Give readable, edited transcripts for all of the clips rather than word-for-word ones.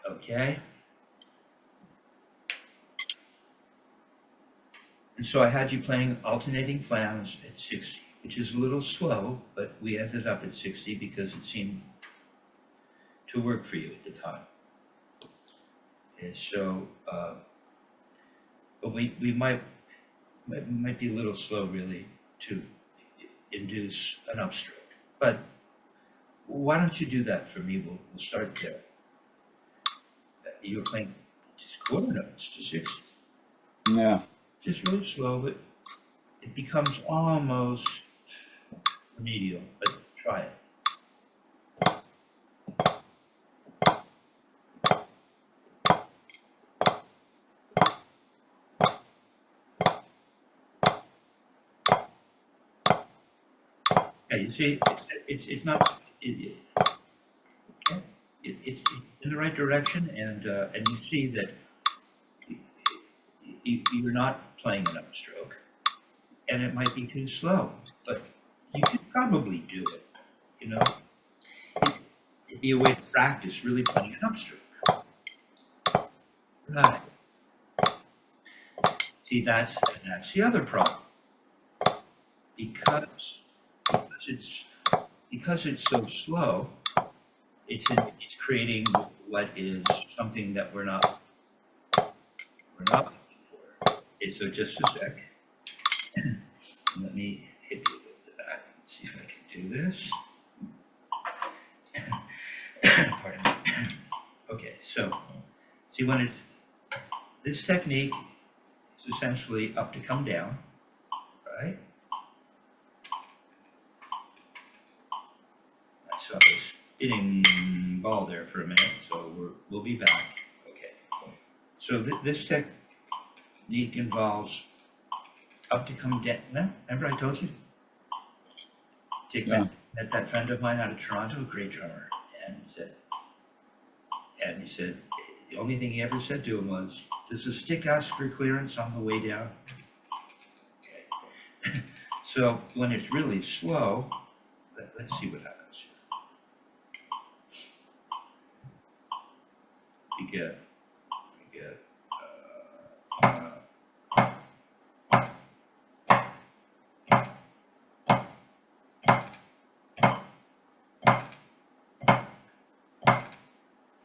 Okay. And so I had you playing alternating flams at 60, which is a little slow, but we ended up at 60 because it seemed to work for you at the time. And so, but we might be a little slow really to induce an upstroke. But why don't you do that for me? We'll start there. You're playing just quarter notes to 60. Yeah. Just really slow, but it becomes almost remedial, but try it. Yeah, you see, it's not, it's in the right direction, and you see that you're not playing an upstroke, and it might be too slow, but you could probably do it, you know? It'd be a way to practice really playing an upstroke. Right. See, that's the other problem. Because it's so slow, it's creating what is something that we're not looking for. Okay, so just a sec. Let me hit you with that. Let's see if I can do this. Pardon me. Okay, so see when it's this technique is essentially up to come down, right? I saw this spinning ball there for a minute, so we'll be back. Okay. So this technique involves up to come down. Remember I told you? Met that friend of mine out of Toronto, a great drummer, and he said the only thing he ever said to him was, "Does the stick ask for clearance on the way down?" Okay. So when it's really slow, let's see what happens. We get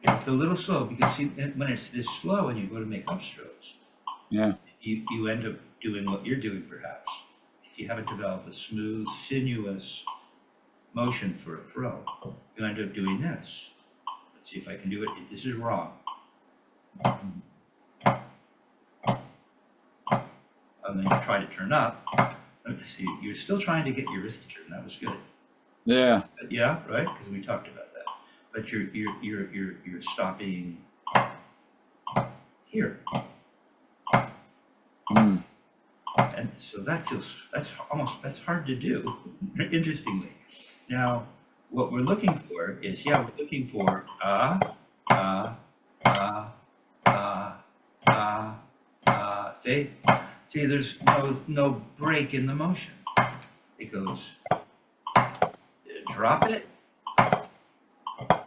it's a little slow because see, when it's this slow and you go to make upstrokes, yeah, you end up doing what you're doing perhaps. If you haven't developed a smooth, sinuous motion for a throw, you end up doing this. Let's see if I can do it. This is wrong. And then you try to turn up. See, you're still trying to get your wrist to turn. That was good. Yeah. Yeah, right? Because we talked about that. But you're stopping here. And so that's hard to do. Interestingly. Now, what we're looking for is we're looking for See, there's no break in the motion. It goes, drop it,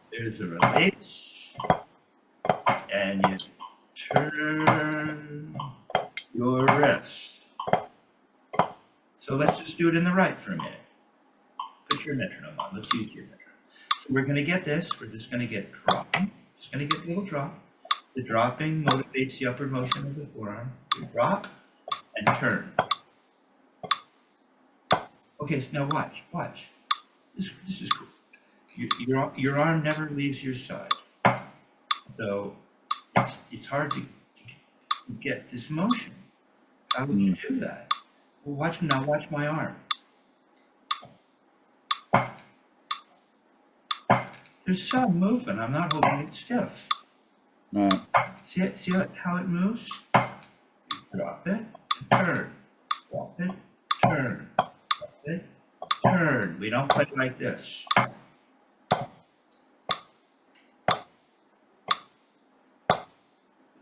there's a release, and you turn your wrist. So let's just do it in the right for a minute. Put your metronome on, let's use your metronome. So we're gonna get this, we're just gonna get dropping, just gonna get a little drop. The dropping motivates the upward motion of the forearm. You drop and turn. Okay, so now watch. This is cool. Your arm never leaves your side. So it's hard to get this motion. How would you do that? Well, watch my arm. There's some movement. I'm not holding it stiff. Right. See how it moves? Drop it, turn. Drop it, turn. Drop it, turn. We don't play like this.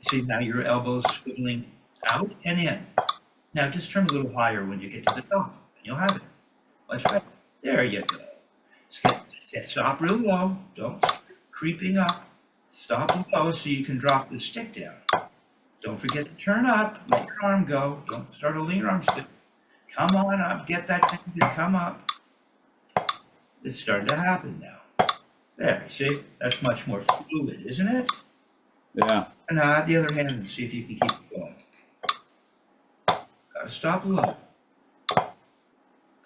See, now your elbow's swiveling out and in. Now just turn a little higher when you get to the top, and you'll have it. Let's try it. There you go. Stop real low. Don't creeping up. Stop low so you can drop the stick down. Don't forget to turn up, let your arm go. Don't start a lean arm stick. Come on up, get that thing to come up. It's starting to happen now. There, see? That's much more fluid, isn't it? Yeah. And now at the other hand, and see if you can keep it going. Gotta stop low.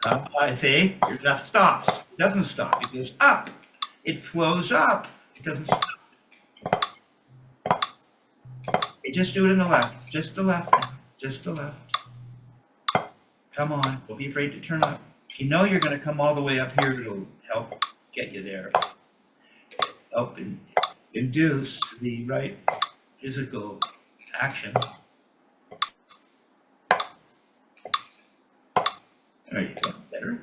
Come on, see? Your left stops. It doesn't stop. It goes up. It flows up. It doesn't stop. Okay, just do it in the left. Just the left. Just the left. Come on. Don't be afraid to turn up. If you know you're going to come all the way up here, it'll help get you there. Help induce the right physical action. There you go. Better.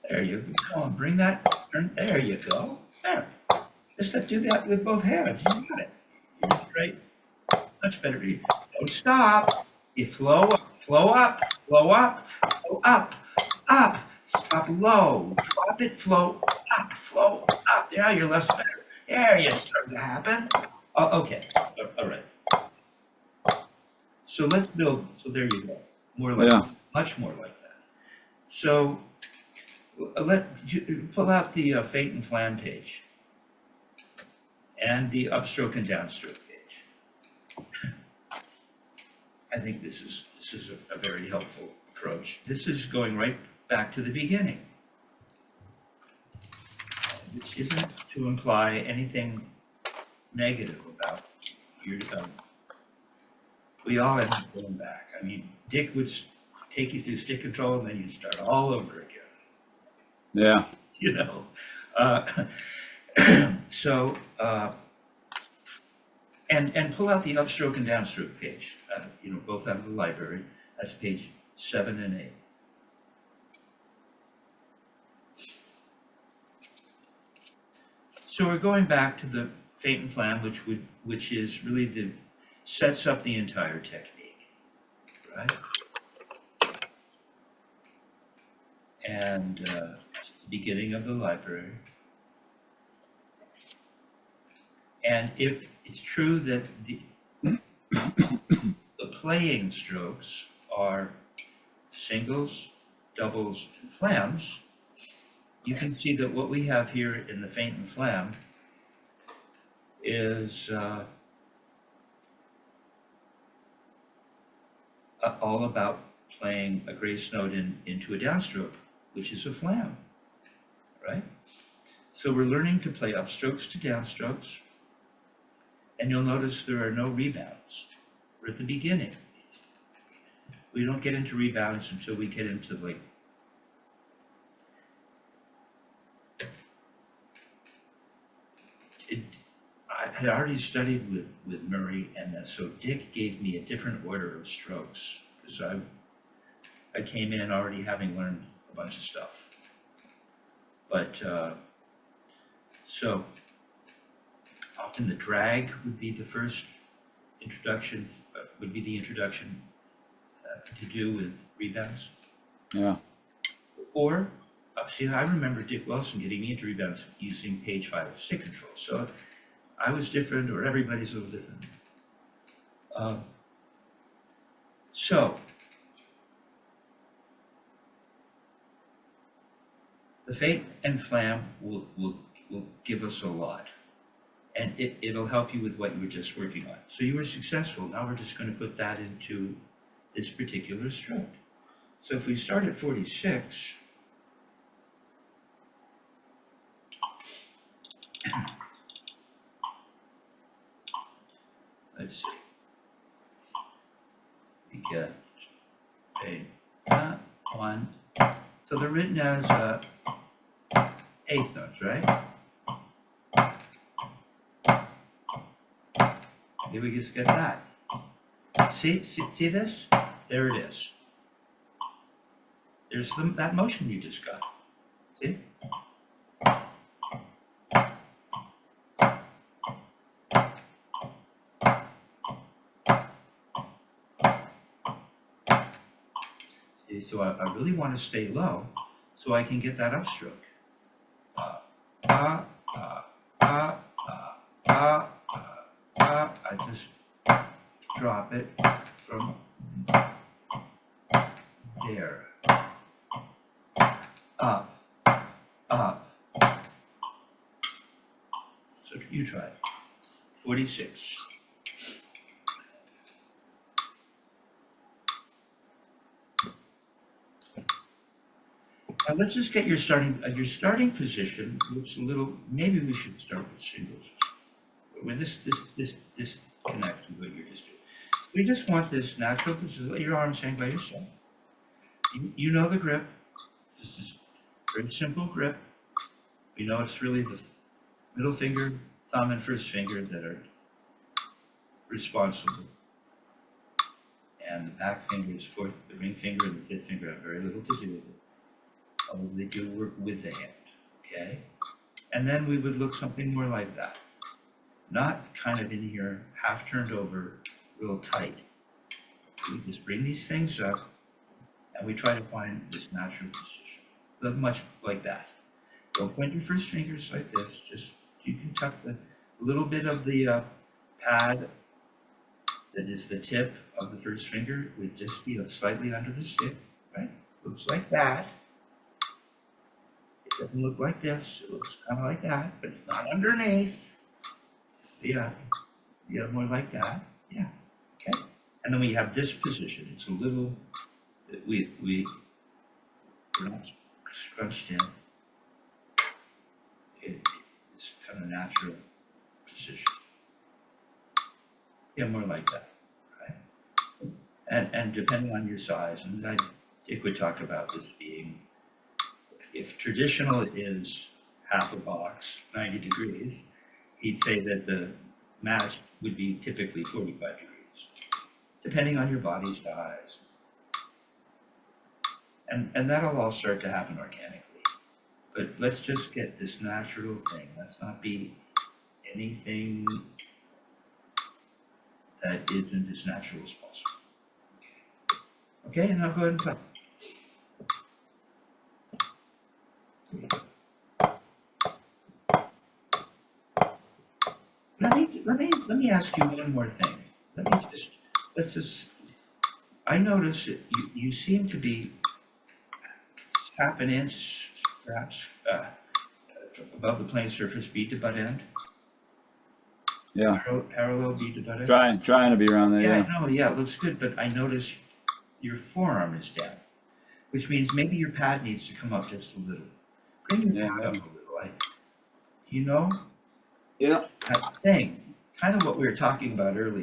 There you go. Come on, bring that. Turn. There you go. There. Just do that with both hands. You got it. You're right. Much better. Don't stop. You flow up, flow up, flow up, flow up, up. Stop low. Drop it. Flow up, flow up. There, your left's better. There, it's starting to happen. Oh, okay. All right. So let's build. So there you go. More like that. Much more like that. So pull out the Feint and Flam page and the upstroke and downstroke page. I think this is a very helpful approach. This is going right back to the beginning, which isn't to imply anything negative about your development. We all end up going back. I mean, Dick would take you through stick control and then you'd start all over again. Yeah. You know, and pull out the upstroke and downstroke page, both out of the library. That's page 7 and 8. So we're going back to the Feint and Flam, which is really sets up the entire technique, right? And the beginning of the library. And if it's true that the playing strokes are singles, doubles, and flams, you can see that what we have here in the Feint and Flam is all about playing a grace note into a downstroke, which is a flam, right? So we're learning to play upstrokes to downstrokes, and you'll notice there are no rebounds. We're at the beginning. We don't get into rebounds until we get into like I had already studied with Murray, and so Dick gave me a different order of strokes because I came in already having learned a bunch of stuff. But so often the drag would be the first introduction, would be the introduction to do with rebounds. Yeah. Or, see, I remember Dick Wilson getting me into rebounds using page 5 of stick control. So I was different, or everybody's a little different. So the Feint and Flam will give us a lot, and it'll help you with what you were just working on. So you were successful. Now we're just going to put that into this particular stroke. So if we start at 46, let's see, we get a 1. So they're written as eighth notes, right? Here we just get that. See this? There it is. There's that motion you just got. See? See, so I really want to stay low so I can get that upstroke. I just drop it from there, up, up. So you try it. 46. Now let's just get your starting position looks a little, maybe we should start with singles. When this connects with what you're just doing. We just want this natural position, let your arms hang by your side. You know the grip. This is a very simple grip. We know it's really the middle finger, thumb, and first finger that are responsible. And the back fingers, the ring finger and the fifth finger have very little to do with it. Although they do work with the hand, okay? And then we would look something more like that. Not kind of in here, half turned over, real tight. We just bring these things up and we try to find this natural position. Look much like that. Don't point your first fingers like this, just you can tuck a little bit of the pad that is the tip of the first finger would just be slightly under the stick, right? Looks like that. It doesn't look like this, it looks kind of like that, but it's not underneath. Yeah, more like that, yeah, okay. And then we have this position, it's a little, we're not scrunched in. It's kind of natural position. Yeah, more like that, right? And depending on your size, and I think we talked about this being, if traditional is half a box, 90 degrees, he'd say that the match would be typically 45 degrees, depending on your body size. And that'll all start to happen organically. But let's just get this natural thing. Let's not be anything that isn't as natural as possible. Okay, and I'll go ahead and play. Let me ask you one more thing. Let's just, I notice that you seem to be half an inch, perhaps, above the plane surface, bead to butt end. Yeah. Parallel bead to butt end. Trying to be around there. Yeah, no, yeah, it looks good, but I notice your forearm is down, which means maybe your pad needs to come up just a little. Bring your pad up a little, you know? Yeah. That thing, kind of what we were talking about earlier,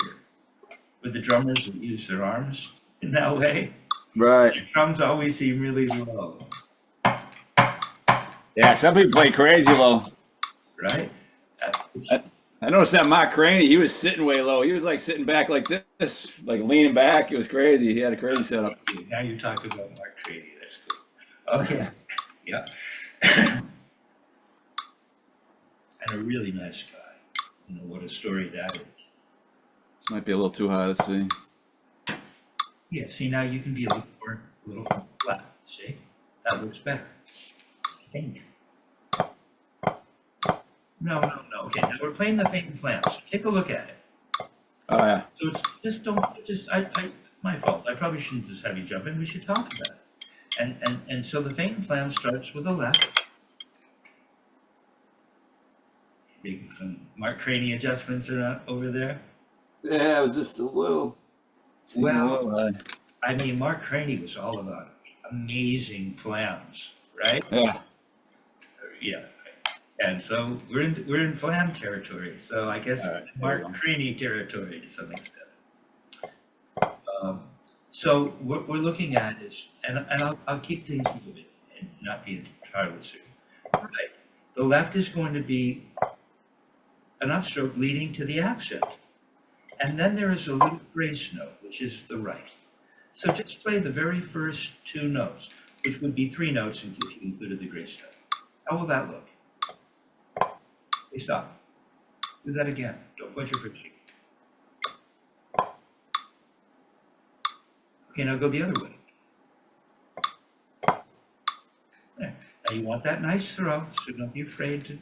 with the drummers that use their arms in that way. Right. Your drums always seem really low. Yeah, some people play crazy low. Right? I noticed that Mark Craney, he was sitting way low. He was like sitting back like this, like leaning back. It was crazy. He had a crazy setup. Now you're talking about Mark Craney. That's cool. Okay. Yeah. And a really nice guy. You know, what a story that is. This might be a little too high. Let's see. Yeah, see, now you can be a little flat. See? That looks better. Feint. No. Okay, now we're playing the Feint and Flam. So take a look at it. Oh, yeah. So it's my fault. I probably shouldn't just have you jump in. We should talk about it. And so the Feint and Flam starts with the left. Making some Mark Craney adjustments over there. Yeah, it was just a little. Well, I mean, Mark Craney was all about amazing flams, right? Yeah. Yeah. And so we're in Flam territory. So I guess right, Mark Craney territory to some extent. So what we're looking at is, and I'll keep things moving and not be entirely certain. Right. The left is going to be an upstroke leading to the accent. And then there is a little grace note, which is the right. So just play the very first two notes, which would be three notes if you included the grace note. How will that look? Okay, stop. Do that again. Don't point your first cheek. Okay, now go the other way. There. Now you want that nice throw, so don't be afraid to.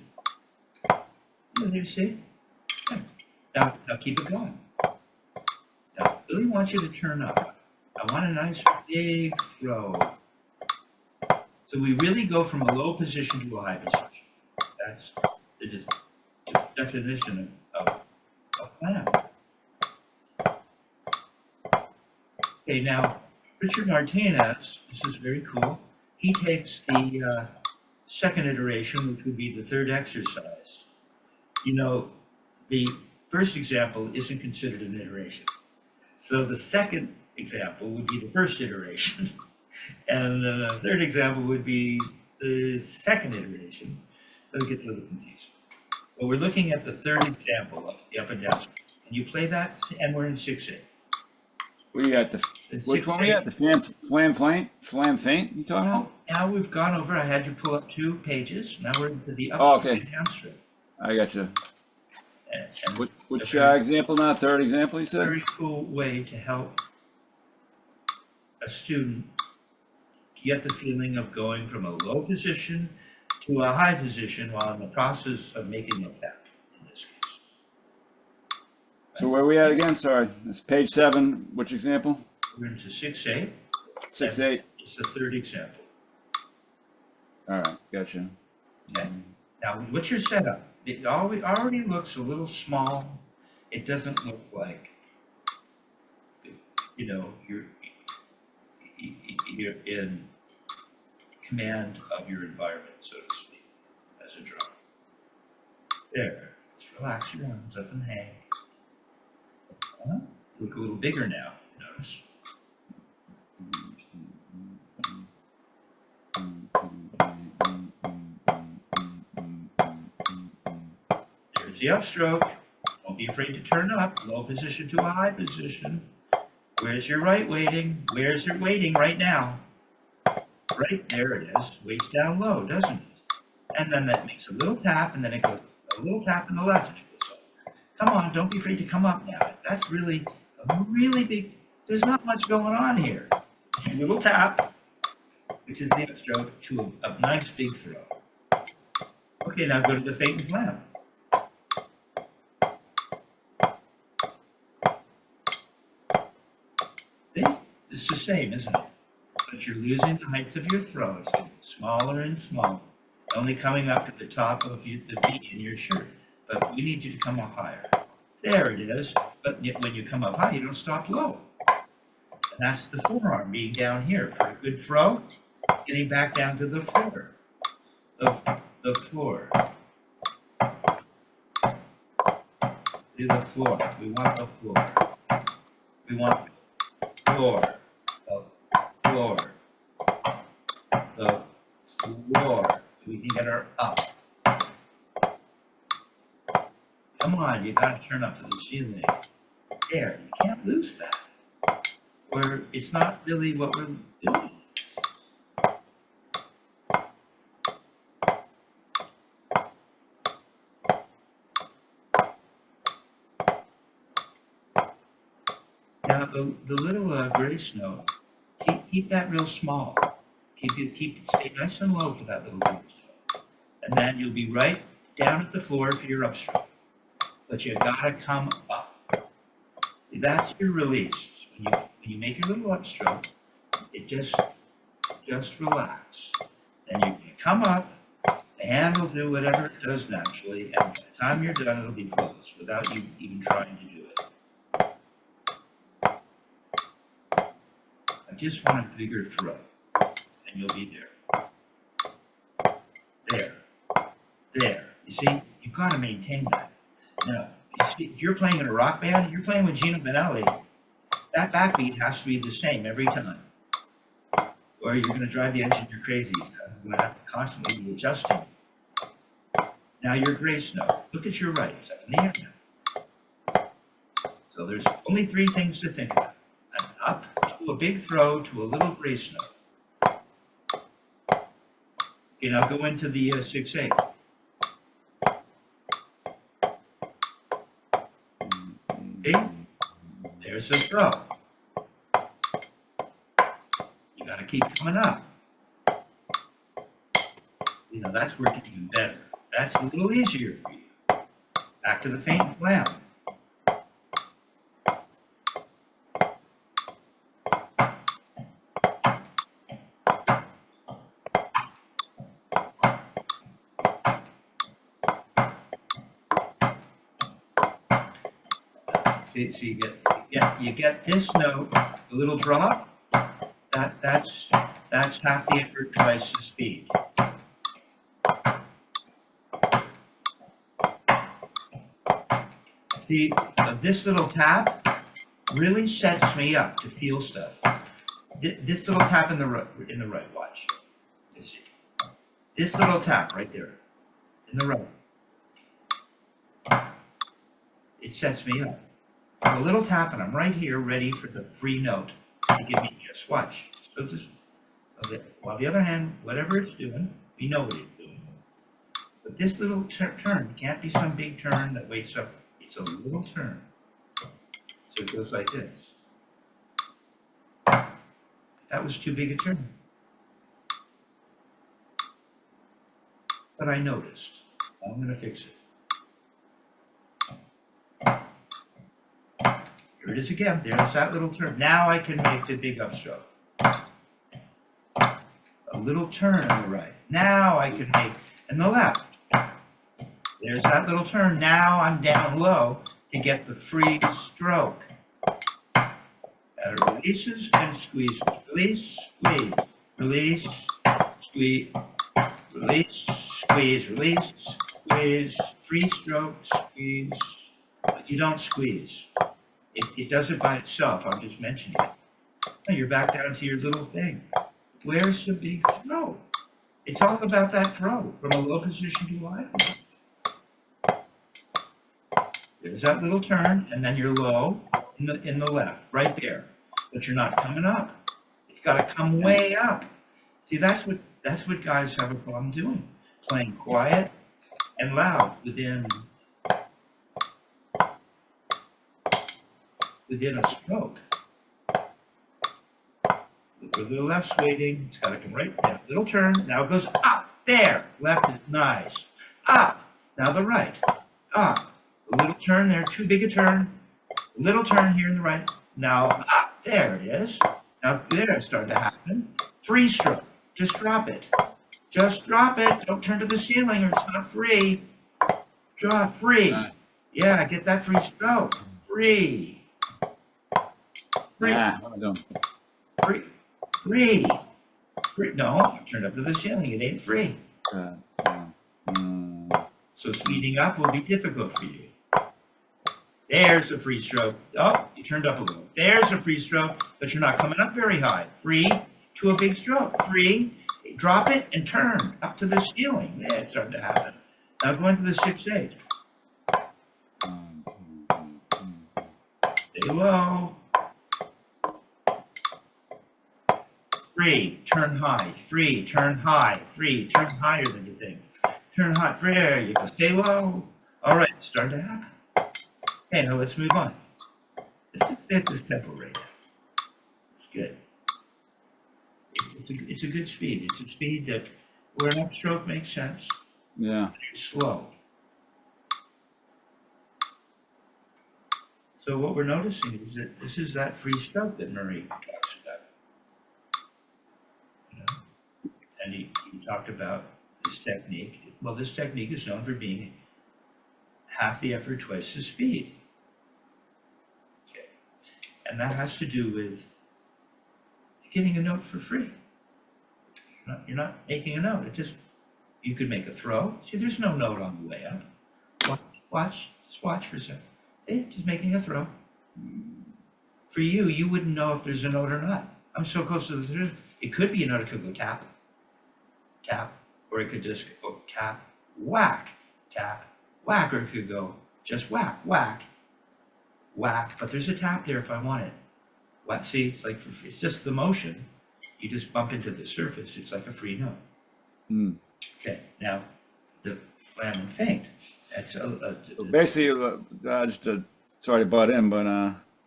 You see? There. Now keep it going. Now, I really want you to turn up. I want a nice big throw. So we really go from a low position to a high position. That's the definition of Flam. Okay, now Richard Martinez, this is very cool. He takes the second iteration, which would be the third exercise. You know, the first example isn't considered an iteration. So the second example would be the first iteration. And the third example would be the second iteration. So it gets a little confusing. But we're looking at the third example of the up and down. And you play that, and we're in 6/8. We got which one we got? The Flam Feint you talking about? Now we've gone over, I had you pull up 2 pages. Now we're into the up and down stroke. I got you. And which example now? Third example, you said? Very cool way to help a student get the feeling of going from a low position to a high position while in the process of making a tap, in this case. So where are we at again? Sorry, it's page 7. Which example? We're into 6/8. 6/8. It's the third example. All right, gotcha. Okay. Now, what's your setup? It already looks a little small. It doesn't look like, you know, you're in command of your environment, so to speak, as a drummer. There. Just relax your arms up and hang. Look a little bigger now, notice. There's the upstroke. Don't be afraid to turn up. Low position to a high position. Where's your right weighting? Where's your weighting right now? Right there it is. Weights down low, doesn't it? And then that makes a little tap, and then it goes a little tap in the left. And it goes up. Come on, don't be afraid to come up now. That's really a really big. There's not much going on here. A little tap, which is the upstroke, to a nice big throw. Okay, now go to the Feint and Flam. See? It's the same, isn't it? But you're losing the height of your throw. It's getting smaller and smaller. Only coming up to the top of the V in your shirt. But we need you to come up higher. There it is. But when you come up high, you don't stop low. And that's the forearm being down here. For a good throw, getting back down to the floor. The floor. To the floor. We want the floor. We want the floor. The floor. The floor. So we can get her up. Come on, you gotta turn up to the ceiling. There, you can't lose that. Or it's not really what we're doing. Now the little grace note, keep that real small. Stay nice and low for that little grace note. And then you'll be right down at the floor for your upstroke. But you gotta come up. That's your release. When you make your little upstroke, it just relax. Then you can come up, the hand will do whatever it does naturally, and by the time you're done, it'll be closed without you even trying to do it. I just want a bigger throw, and you'll be there. There. You see, you've got to maintain that. Now, you see, if you're playing in a rock band, you're playing with Gino Vanelli, that backbeat has to be the same every time. Or you're going to drive the engineer crazy. He's going to have to constantly be adjusting. Now your grace note. Look at your right. It's up in the air now. So there's only 3 things to think about. An up to a big throw to a little grace note. Okay, now go into the 6/8. Okay, there's a throw. You gotta keep coming up. You know, that's working even better. That's a little easier for you. Back to the Feint and Flam. See, you get this note, a little drop. That's half the effort, twice the speed. See, this little tap really sets me up to feel stuff. This little tap in the right, watch. See. This little tap right there, in the right. It sets me up. A little tap, and I'm right here, ready for the free note to give me just watch. So just, while the other hand, whatever it's doing, we know what it's doing. But this little turn can't be some big turn that wakes up. It's a little turn. So it goes like this. That was too big a turn. But I noticed. I'm going to fix it. Here it is again. There's that little turn. Now I can make the big upstroke. A little turn on the right. Now I can make, and the left. There's that little turn. Now I'm down low to get the free stroke. Releases and squeezes. Release, squeeze. Release, squeeze. Release, squeeze. Release, squeeze. Free stroke, squeeze. But you don't squeeze. It does it by itself. I'm just mentioning it. Now you're back down to your little thing. Where's the big throw? It's all about that throw from a low position to a high position. There's that little turn, and then you're low in the left, right there. But you're not coming up. It's got to come way up. See, that's what guys have a problem doing. Playing quiet and loud within a stroke. Look where the left's waiting. It's got to come right down. Little turn. Now it goes up. There. Left is nice. Up. Now the right. Up. A little turn there. Too big a turn. Little turn here in the right. Now up. There it is. Now there it's starting to happen. Free stroke. Just drop it. Just drop it. Don't turn to the ceiling or it's not free. Drop. Free. Yeah, get that free stroke. Free. Free. What am I doing? Free. Free. Free. No, turn up to the ceiling. It ain't free. So speeding up will be difficult for you. There's a free stroke. Oh, you turned up a little. There's a free stroke, but you're not coming up very high. Free to a big stroke. Free. Drop it and turn up to the ceiling. There, it's starting to happen. Now going to the 6/8. Stay low. Free, turn high, free, turn high, free, turn higher than you think. Turn high, there you go, stay low. All right, it's starting to happen. Okay, now let's move on. Let's just get this tempo right now. It's good. It's a good speed. It's a speed that where an upstroke makes sense. Yeah. It's slow. So what we're noticing is that this is that free stroke that Murray talks about. And he talked about this technique. Well, this technique is known for being half the effort, twice the speed. Okay. And that has to do with getting a note for free. You're not making a note. You could make a throw. See, there's no note on the way up. Watch. Just watch for a second. See, just making a throw. For you, you wouldn't know if there's a note or not. I'm so close to the third. It could be a note. It could go tap, tap, or it could just go tap, whack, or it could go just whack, whack, whack. But there's a tap there if I want it. Whack. See, it's like it's just the motion. You just bump into the surface. It's like a free note. Okay. Now, the Flam and Feint. That's So basically, just to, sorry to butt in, but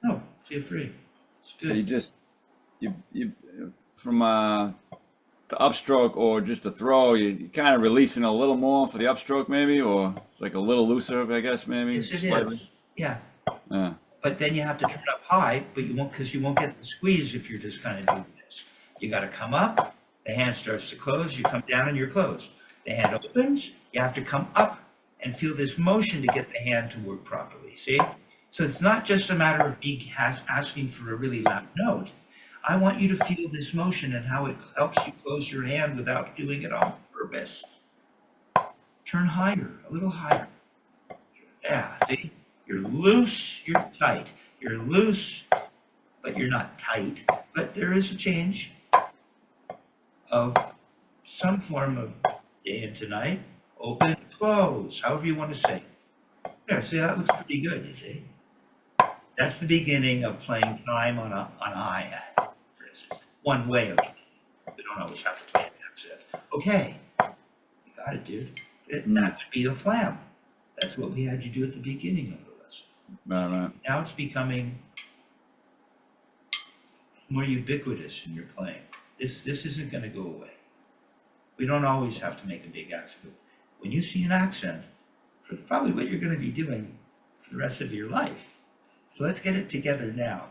no, feel free. so you from the upstroke or just a throw, you kind of releasing a little more for the upstroke maybe, or it's like a little looser, I guess maybe. Yes, it slightly. is. Yeah. Yeah. But then you have to turn up high, but you won't because you won't get the squeeze if you're just kind of doing this. You got to come up. The hand starts to close. You come down and you're closed. The hand opens. You have to come up and feel this motion to get the hand to work properly. See? So it's not just a matter of asking for a really loud note. I want you to feel this motion and how it helps you close your hand without doing it on purpose. Turn higher, a little higher. Yeah, see? You're loose, you're tight. You're loose, but you're not tight. But there is a change of some form of day into night, open, close, however you want to say. There, see, that looks pretty good, you see? That's the beginning of playing time on a hi-hat, for instance. One way of it. We don't always have to play an accent. Okay, you got it, dude. That would be the flam. That's what we had you do at the beginning of the lesson. Right. Now it's becoming more ubiquitous in your playing. This isn't going to go away. We don't always have to make a big accent. When you see an accent, it's probably what you're going to be doing for the rest of your life. So let's get it together now.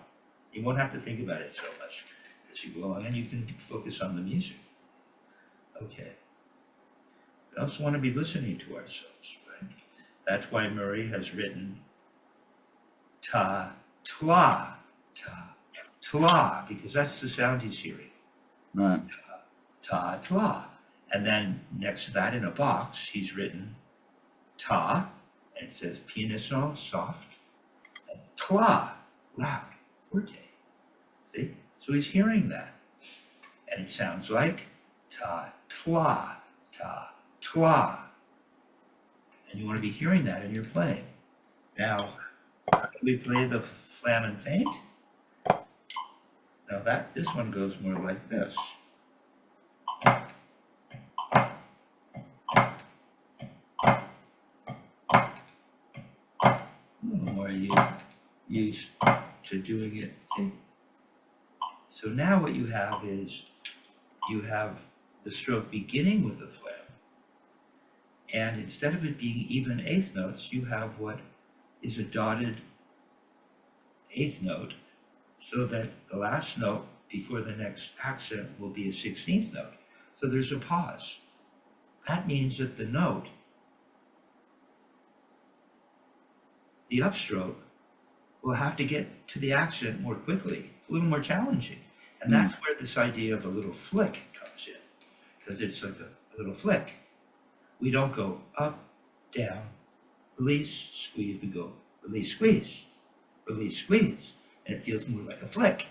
You won't have to think about it so much as you go along, and you can focus on the music. Okay. We also want to be listening to ourselves, right? That's why Murray has written ta, tla, because that's the sound he's hearing. Right. Ta, tla. And then next to that in a box, he's written ta, and it says pianissimo, soft, and tla, loud, forte. See? So he's hearing that. And it sounds like ta, tla, ta, tla. And you want to be hearing that in your playing. Now, how do we play the flam and feint? Now this one goes more like this. More used to doing it. Okay. So now what you have is you have the stroke beginning with the flam, and instead of it being even eighth notes, you have what is a dotted eighth note, so that the last note before the next accent will be a 16th note. So there's a pause. That means that the note, the upstroke, will have to get to the accent more quickly. It's a little more challenging. And that's where this idea of a little flick comes in, because it's like a little flick. We don't go up, down, release, squeeze. We go release, squeeze, release, squeeze. And it feels more like a flick.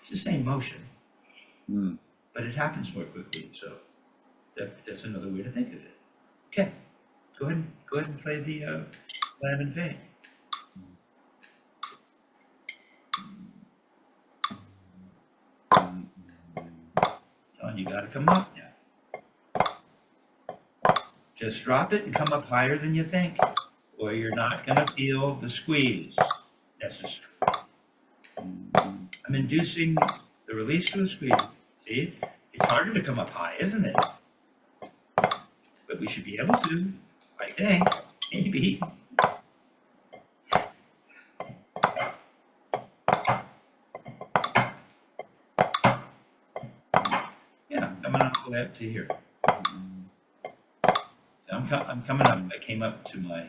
It's the same motion, but it happens more quickly. So that's another way to think of it. Okay, go ahead and play the flam and feint. And you got to come up now. Just drop it and come up higher than you think, or you're not going to feel the squeeze necessary. I'm inducing the release to a squeeze. See? It's harder to come up high, isn't it? But we should be able to, I think, maybe. Yeah, I'm coming all the way up to here. I'm coming up. I came up to my,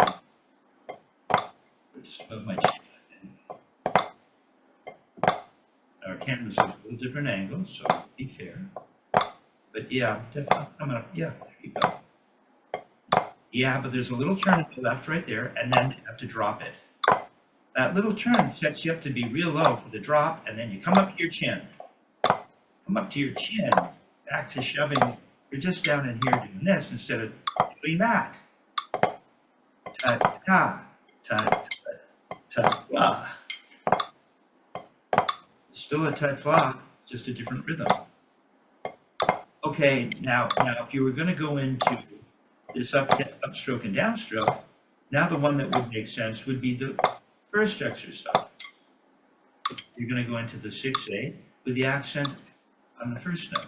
just above my chin. Our camera's at a little different angle, so be fair. But yeah, definitely coming up. Yeah, there you go. Yeah, but there's a little turn to the left right there, and then you have to drop it. That little turn sets you up to be real low for the drop, and then you come up to your chin. Come up to your chin, back to shoving. You're just down in here doing this instead of doing that. Ta ta ta ta ta. Still a ta-ta, just a different rhythm. Okay, now if you were going to go into this upstroke and downstroke, now the one that would make sense would be the first exercise. You're going to go into the 6/8 with the accent on the first note.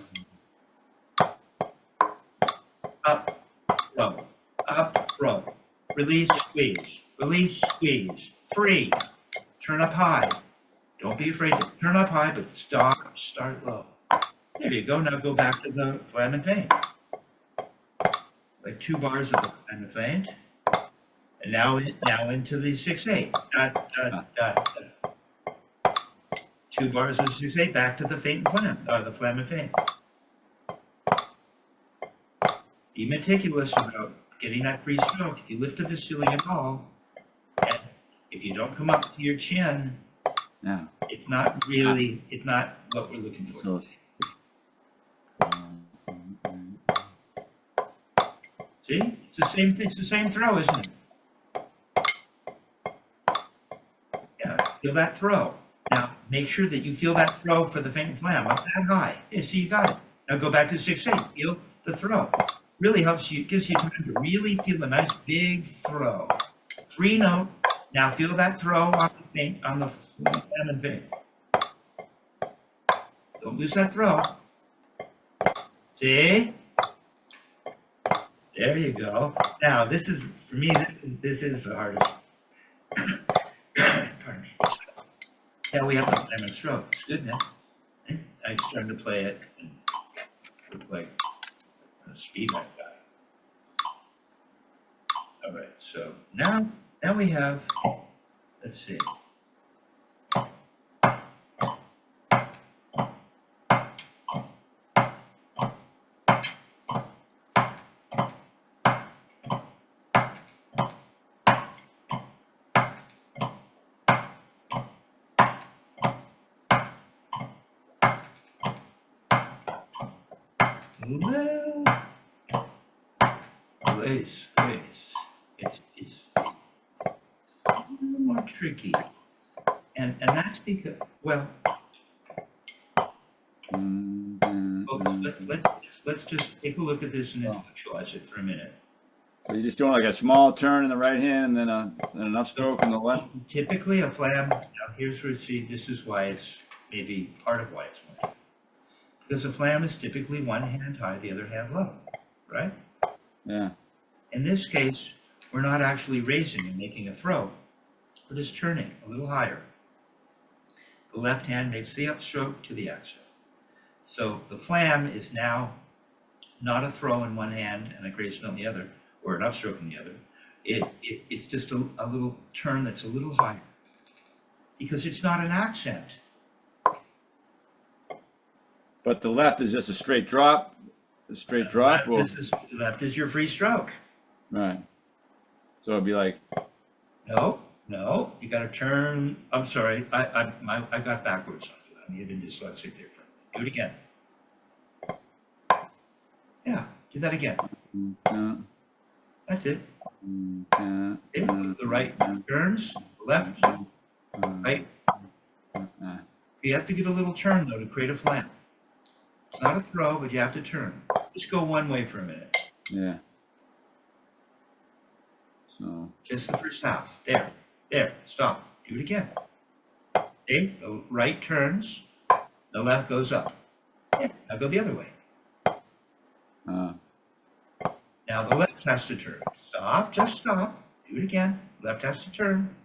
Up, throw, release, squeeze, free, turn up high. Don't be afraid to turn up high, but start low. There you go. Now go back to the flam and feint. Like 2 bars of the flam and feint, And now into the 6/8. Dot, dot, dot, dot. 2 bars of 6/8 back to the feint and flam, or the flam and feint. Be meticulous about getting that free stroke. If you lift the ceiling at all, and if you don't come up to your chin, Yeah. it's not what we're looking for. So, See? It's the same thing. It's the same throw, isn't it? Yeah, feel that throw. Now, make sure that you feel that throw for the feint and flam up that high. Yeah, see, you got it. Now go back to 6/8. Feel the throw. Really helps you, gives you time to really feel a nice big throw. Free note. Now feel that throw on the feint, on the flam and feint. Don't lose that throw. See? There you go. Now, this is, for me, this is the hardest. Pardon me. Now we have the flam and stroke. It's good now. I'm starting to play it and look like a speed like that. All right, so now we have, let's see. Place. It's a little more tricky, and that's because, well, let's just take a look at this and intellectualize it for a minute. so you're just doing like a small turn in the right hand, and then an upstroke in the left. Typically, a flam. Now, here's where this is why it's maybe part of why it's more, because a flam is typically one hand high, the other hand low, right? Yeah. In this case, we're not actually raising and making a throw. We're just turning a little higher. The left hand makes the upstroke to the exit. So the flam is now not a throw in one hand and a grace note in the other, or an upstroke in the other. It's just a little turn that's a little higher, because it's not an accent. But the left is just a straight drop. A straight drop. Left is your free stroke. Right. So it'd be like. No, you got to turn. I'm sorry, I got backwards. I may have been dyslexic different. Do it again. Yeah, do that again. That's it. Okay, the right turns, left, right. You have to get a little turn though to create a flam. It's not a throw, but you have to turn. Just go one way for a minute. Yeah. So. Just the first half. There, stop. Do it again. Okay, the right turns, the left goes up. Yeah, now go the other way. Now the left has to turn. Stop, just stop. Do it again. Left has to turn.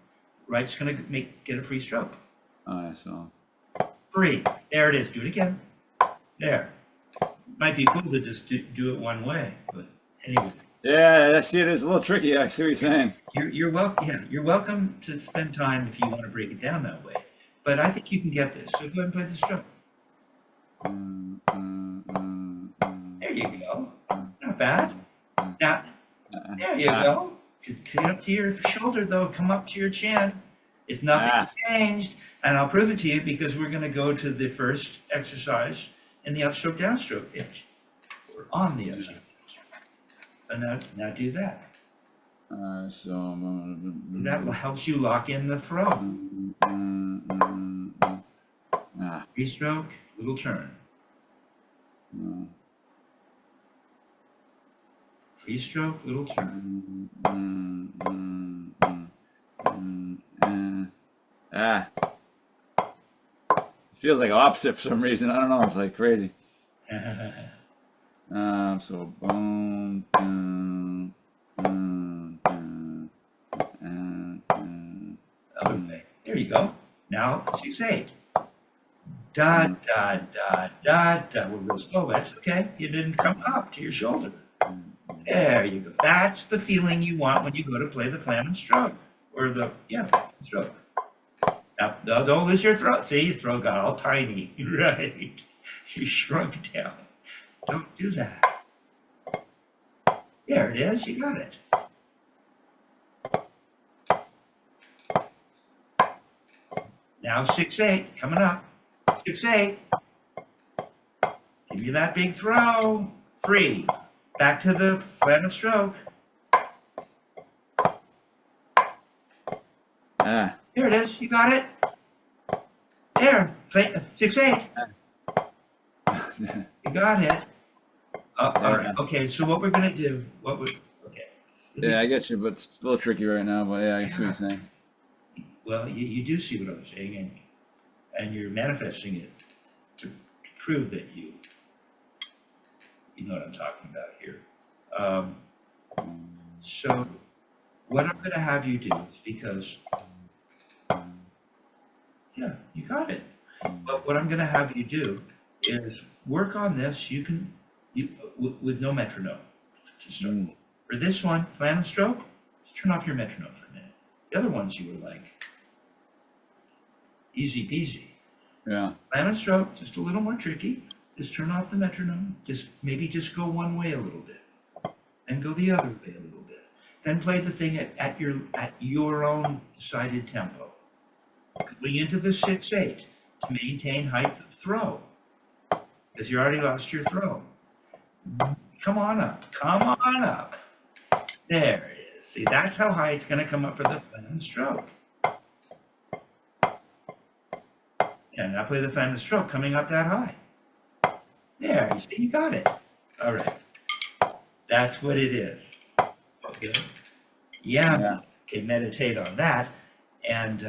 Right's gonna get a free stroke. I saw. Free. There it is. Do it again. There. Might be cool to just do it one way, but anyway. Yeah, I see it is a little tricky. I see what you're saying. You're welcome. Yeah, you're welcome to spend time if you want to break it down that way. But I think you can get this. So go ahead and play the stroke. There you go. Not bad. Now, there you go. Get up to your shoulder though. Come up to your chin. If nothing changed, and I'll prove it to you because we're going to go to the first exercise in the upstroke downstroke pitch. We're on the upstroke. So now do that. So that helps you lock in the throw. Free stroke, little turn. Free stroke, little turn. Feels like opposite for some reason. I don't know. It's like crazy. So boom, okay, there you go. Now 6/8. Da da da da da. We're real slow. That's okay. You didn't come up to your shoulder. There you go. That's the feeling you want when you go to play the Flam and stroke. Or the, yeah, stroke. Now, don't lose your throat. See, your throat got all tiny. Right. You shrunk down. Don't do that. There it is. You got it. Now 6-8 coming up. 6-8. Give you that big throw. Free. Back to the Flam and stroke. Ah. There it is. You got it. There. 6-8. You got it. All right. Okay. So what we're gonna do? Okay. Yeah, I get you, but it's a little tricky right now. But yeah, I see what you're saying. Well, you do see what I'm saying, and you're manifesting it to prove that you know what I'm talking about here. So what I'm going to have you do is because, yeah, you got it. But what I'm going to have you do is work on this. You can, with no metronome to start. For this one, Flam and stroke, just turn off your metronome for a minute. The other ones you were like, easy peasy. Yeah. Flam and stroke, just a little more tricky. Just turn off the metronome. Maybe just go one way a little bit, and go the other way a little bit. Then play the thing at your own decided tempo. Going into the 6-8 to maintain height of throw, because you already lost your throw. Come on up. Come on up. There it is. See, that's how high it's going to come up for the Flam and stroke. And now play the Flam and stroke coming up that high. There, you see, you got it. All right. That's what it is. Okay. Yeah. Okay, meditate on that. And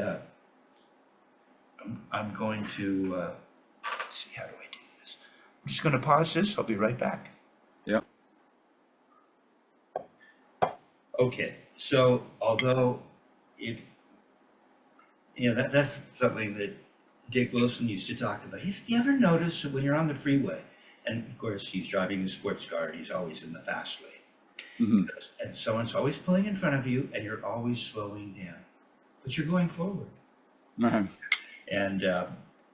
I'm going to, let's see, how do I do this? I'm just going to pause this. I'll be right back. Yep. Okay, so although that's something that Dick Wilson used to talk about. You ever notice that when you're on the freeway, and of course he's driving a sports car and he's always in the fast lane, and someone's always pulling in front of you and you're always slowing down, but you're going forward. And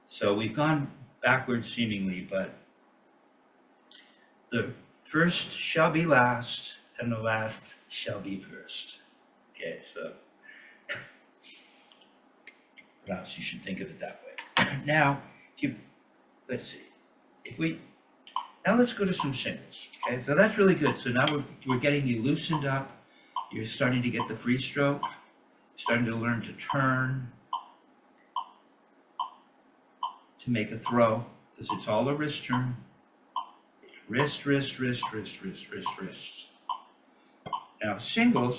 so we've gone backwards seemingly, but the first shall be last and the last shall be first. Okay, so perhaps you should think of it that way. Now, let's see. Now let's go to some singles. Okay, so that's really good. So now we're getting you loosened up. You're starting to get the free stroke. Starting to learn to turn, to make a throw, because it's all a wrist turn. Wrist, wrist, wrist, wrist, wrist, wrist, wrist. Now singles,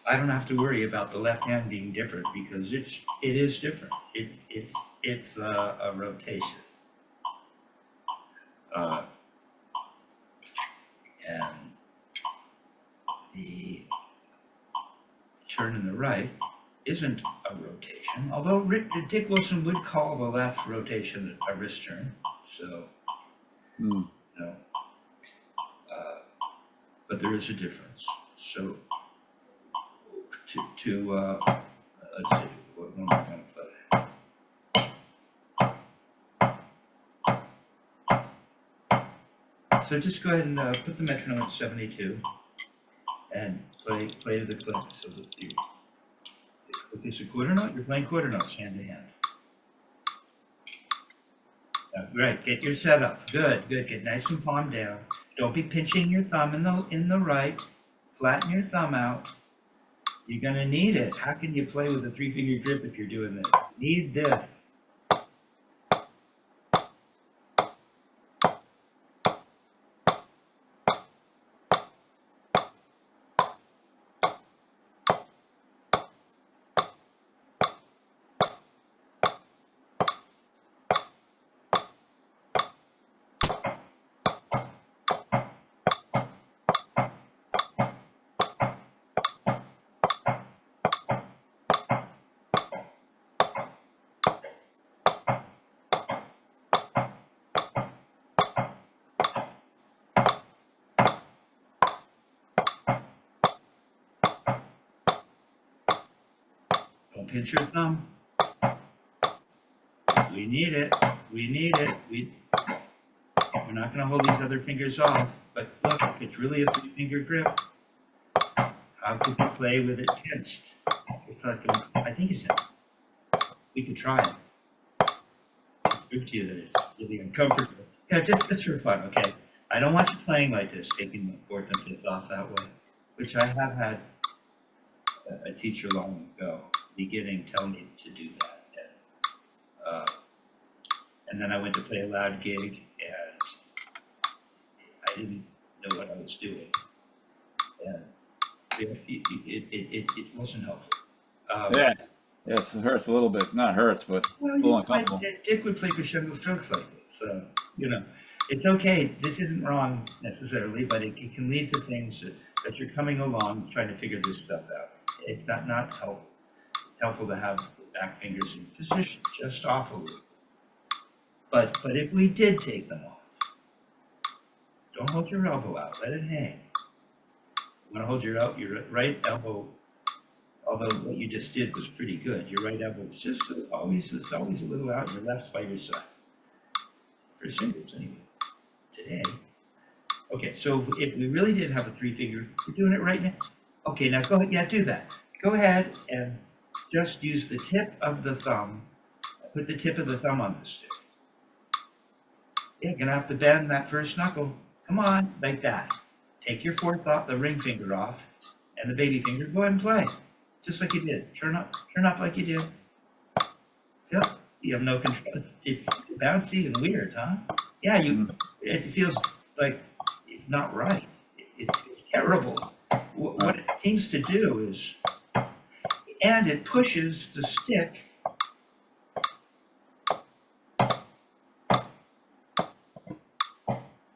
I don't have to worry about the left hand being different because it is different. It's a rotation. And the turn in the right isn't a rotation, although Dick Wilson would call the left rotation a wrist turn. So, but there is a difference. So, let's see, what am I going to play? So just go ahead and put the metronome at 72 and play to the click so that you, if it's a quarter note, you're playing quarter notes hand to hand. Great, get your setup. Good. Get nice and palm down. Don't be pinching your thumb in the right. Flatten your thumb out. You're gonna need it. How can you play with a 3-finger grip if you're doing this? Need this. Don't pinch your thumb. We need it. We need it. We're not going to hold these other fingers off, but look, it's really a 3-finger grip. How could you play with it pinched? It's like, I think it's, we could try it. Prove to you that it's really uncomfortable. Yeah, just for fun, okay? I don't want you playing like this, taking the 4th and 5th off that way, which I have had a teacher long ago, beginning, tell me to do that. And then I went to play a loud gig, and I didn't know what I was doing. And it wasn't helpful. Yeah. Yes, it hurts a little bit. Not hurts, but a little uncomfortable. Dick would play crescendo strokes like this. So, you know, it's okay. This isn't wrong necessarily, but it can lead to things that you're coming along trying to figure this stuff out. It's not helpful to have the back fingers in position, just off a little. But if we did take them off, don't hold your elbow out. Let it hang. You want to hold your right elbow, although what you just did was pretty good. Your right elbow is just always a little out. Your left's by your side. For singles, anyway. Today. Okay, so if we really did have a 3-finger, we're doing it right now. Okay, now go ahead. Yeah, do that. Go ahead and just use the tip of the thumb. Put the tip of the thumb on the stick. Yeah, you're gonna have to bend that first knuckle. Come on, like that. Take your 4th off, the ring finger off, and the baby finger. Go ahead and play, just like you did. Turn up like you did. Yep, you have no control. It's bouncy and weird, huh? Yeah, it feels like it's not right. It's terrible. What it seems to do is, and it pushes the stick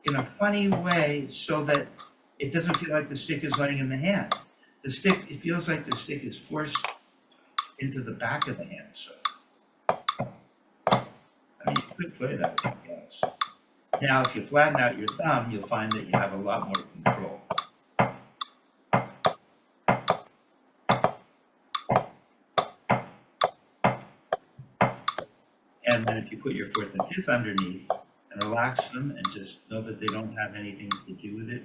in a funny way so that it doesn't feel like the stick is laying in the hand. It feels like the stick is forced into the back of the hand. So, I mean, you could play that, I guess. Now, if you flatten out your thumb, you'll find that you have a lot more control. And then if you put your 4th and 5th underneath and relax them and just know that they don't have anything to do with it,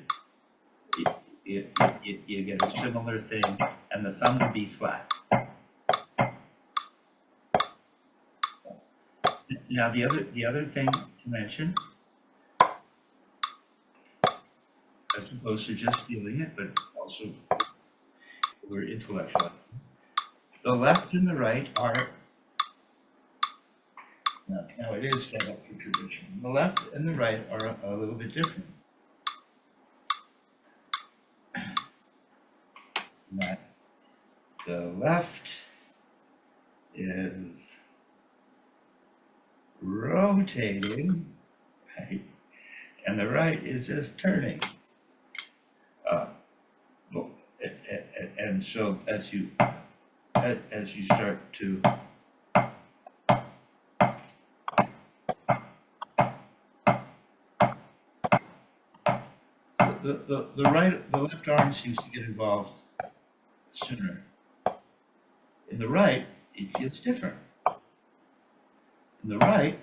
you get a similar thing, and the thumb will be flat. Now the other thing to mention, as opposed to just feeling it, but also we're intellectual. The left and the right are, now it is set up for tradition. The left and the right are a little bit different. That the left is rotating, right? And the right is just turning. And so as you start to the left arm seems to get involved sooner. In the right, it feels different. In the right,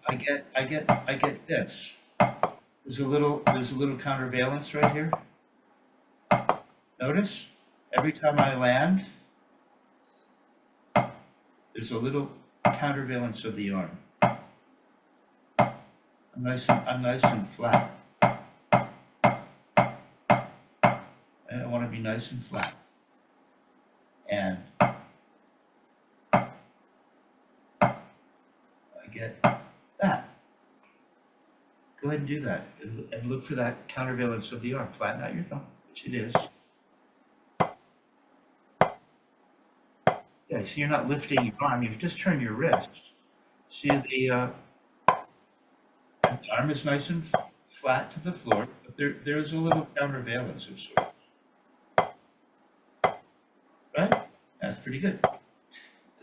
I get this. There's a little countervalence right here. Notice every time I land, there's a little countervalence of the arm. I'm nice and flat. And I want to be nice and flat. And I get that. Go ahead and do that. And look for that countervalence of the arm. Flatten out your thumb, which it is. Yeah, so you're not lifting your arm, you just turn your wrist. See the arm is nice and flat to the floor, but there's a little countervalence of sorts. Right? That's pretty good.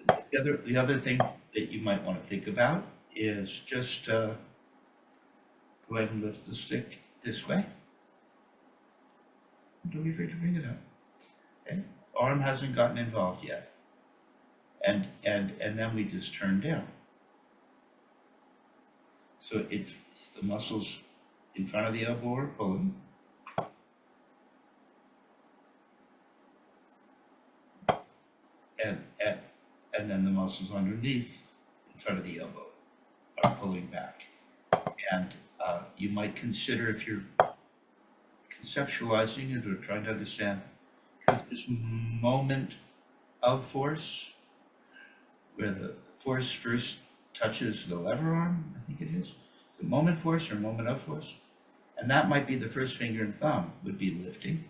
The other thing that you might want to think about is just go ahead and lift the stick this way. Don't be afraid to bring it up. Okay? arm hasn't gotten involved yet. And then we just turn down. So it's the muscles in front of the elbow are pulling. And then the muscles underneath in front of the elbow are pulling back. And you might consider, if you're conceptualizing it or trying to understand, this moment of force, where the force first touches the lever arm, I think it is, the moment force or moment of force, and that might be the first finger and thumb would be lifting,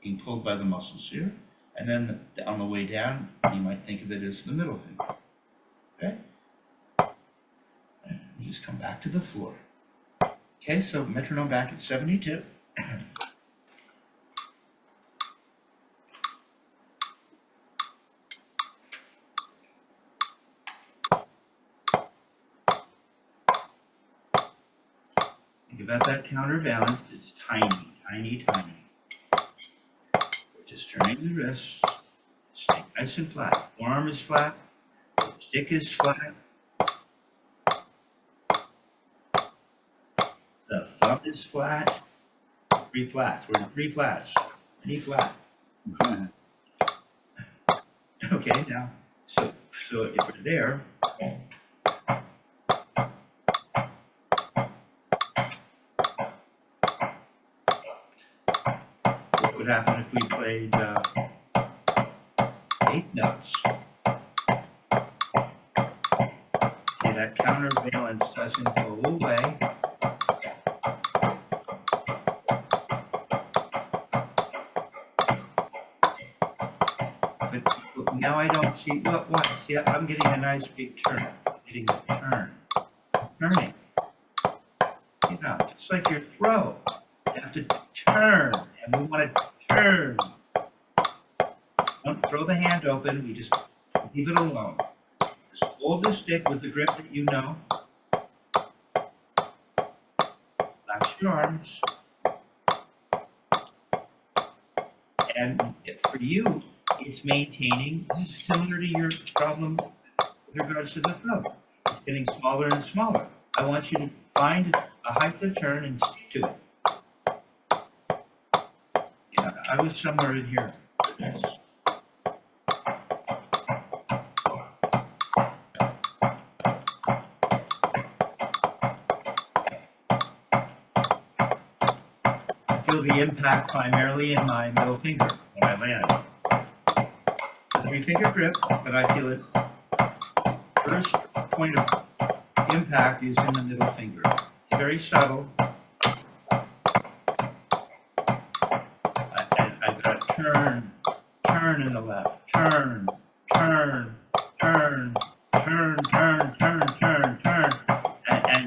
being pulled by the muscles here, and then on the way down, you might think of it as the middle finger, okay? And you just come back to the floor. Okay, so metronome back at 72. Think about that counterbalance. It's tiny, tiny, tiny. We're just turning the wrist. Stay nice and flat. Forearm is flat. Stick is flat. The thumb is flat. 3 flats. We're in 3 flats. Any flat. Okay, now, so if we're there, what would happen if we played 8 notes? See, that counterbalance doesn't go away. But now I don't see, what? See, I'm getting a nice big turn. I'm getting a turn. I'm turning. You know, just like your throw. You have to turn, and we want to turn. Don't throw the hand open, we just leave it alone. Just hold the stick with the grip that you know. Relax your arms. And for you, it's maintaining, this is similar to your problem with regards to the throw. It's getting smaller and smaller. I want you to find a height of turn and stick to it. Yeah, I was somewhere in here for this. I feel the impact primarily in my middle finger when I land. The 3-finger grip, but I feel it. First point of impact is in the middle finger. It's very subtle. I've got to turn in the left, turn, and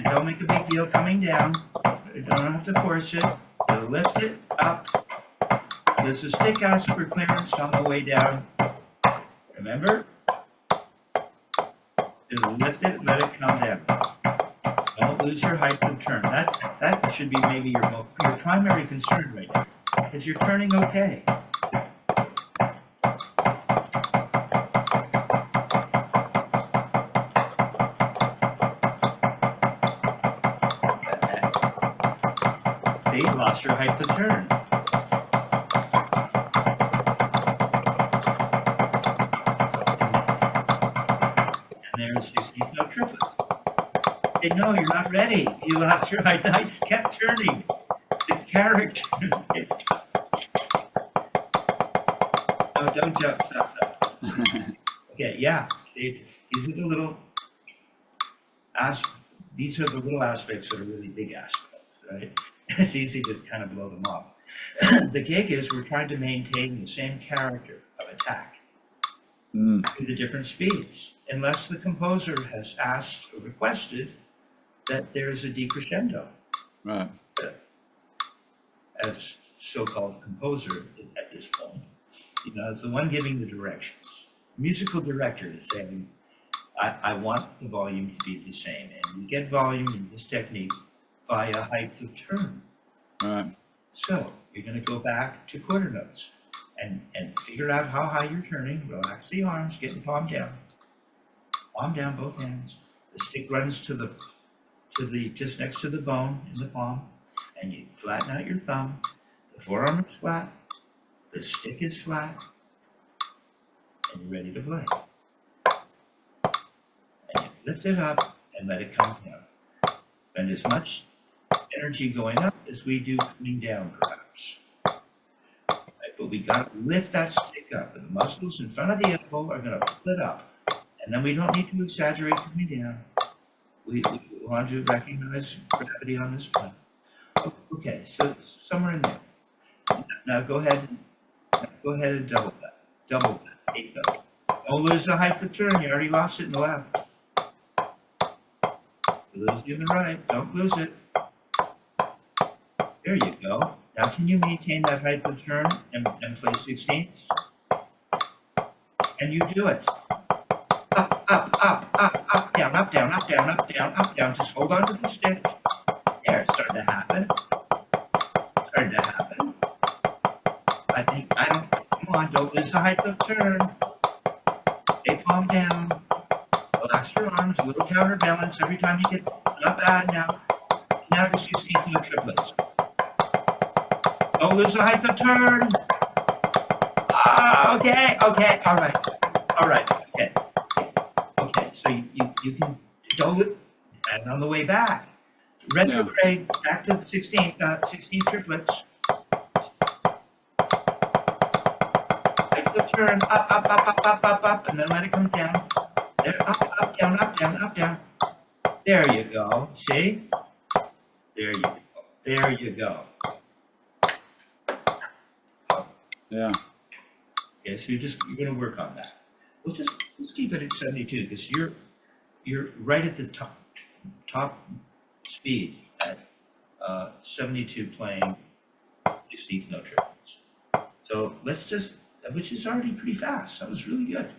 don't make a big deal coming down. You don't have to force it. You lift it up. There's a stick asks for clearance on the way down. Remember? Just lift it, let it come down. Don't lose your height of turn. That should be maybe your primary concern right now, because you're turning okay. See, lost your height of turn. No triplet. Hey, no, you're not ready. You lost your height. I just kept turning. The character. No, don't jump. Stop. Okay, yeah. These are the little these are the little aspects that are really big aspects, right? It's easy to kind of blow them off. The gig is we're trying to maintain the same character of attack to the different speeds, unless the composer has asked or requested that there is a decrescendo. Right. As so-called composer at this point, you know, it's the one giving the directions. Musical director is saying, I want the volume to be the same, and we get volume in this technique via height of turn. Right. So you're going to go back to quarter notes. and figure out how high you're turning. Relax the arms, get the palm down. Palm down, both hands. The stick runs to the just next to the bone in the palm, and you flatten out your thumb. The forearm is flat, the stick is flat, and you're ready to play. And you lift it up and let it come down. Spend as much energy going up as we do coming down, perhaps. Right, but we got to lift that stick up, and the muscles in front of the elbow are going to pull it up. And then we don't need to exaggerate coming down. We want to recognize gravity on this one. Okay, so somewhere in there. Now go ahead and double that. Double that. 8 double. Don't lose the height of turn. You already lost it in the left. You lose it in the right. Don't lose it. There you go. Now can you maintain that height of turn and play 16ths? And you do it. Up, up, up, up, up, down, up, down, up, down, up, down, up, down. Just hold on to the stick. There, it's starting to happen. Starting to happen. Come on, don't lose the height of turn. Stay palm down. Relax your arms, a little counterbalance every time you get, not bad now. Now to 16th no triplets. Don't lose the height of turn. Okay, all right, okay. Okay, so you can don't, and on the way back, retrograde back to the 16 triplets. Take the turn up, and then let it come down. There, up, down, up, down, up, down. There you go. See? There you go. There you go. Yeah. Okay, so you're going to work on that. We'll just keep it at 72 because you're right at the top speed at 72 playing 16th no triplets. So let's just, which is already pretty fast. That was really good.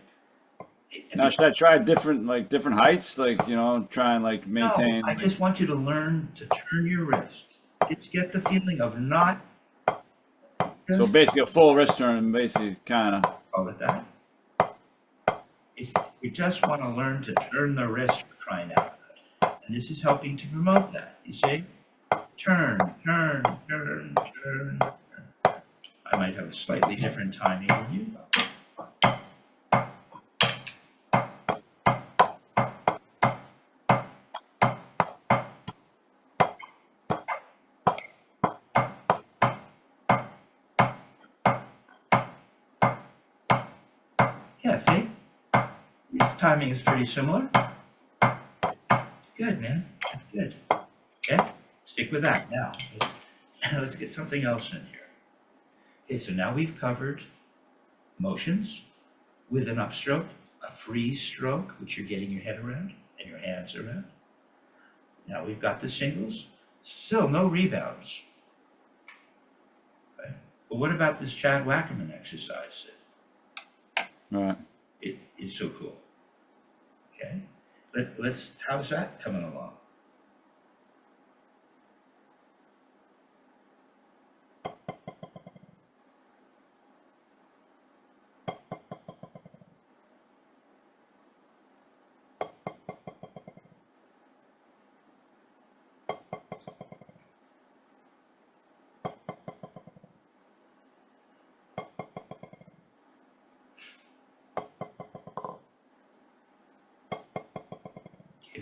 Now should I try different heights, like try and like maintain? No, I just want you to learn to turn your wrist. Just get the feeling of not. So basically a full wrist turn, basically, kind of. Call it that. We just want to learn to turn the wrist for crying out loud. And this is helping to promote that. You see? Turn, turn, turn, turn, turn. I might have a slightly different timing than you. Yeah, see? This timing is pretty similar. Good, man. That's good. Okay? Stick with that now. Let's get something else in here. Okay, so now we've covered motions with an upstroke, a free stroke, which you're getting your head around and your hands around. Now we've got the singles. Still no rebounds. Okay? But what about this Chad Wackerman exercise? All right. It is so cool. Okay, let's. How's that coming along?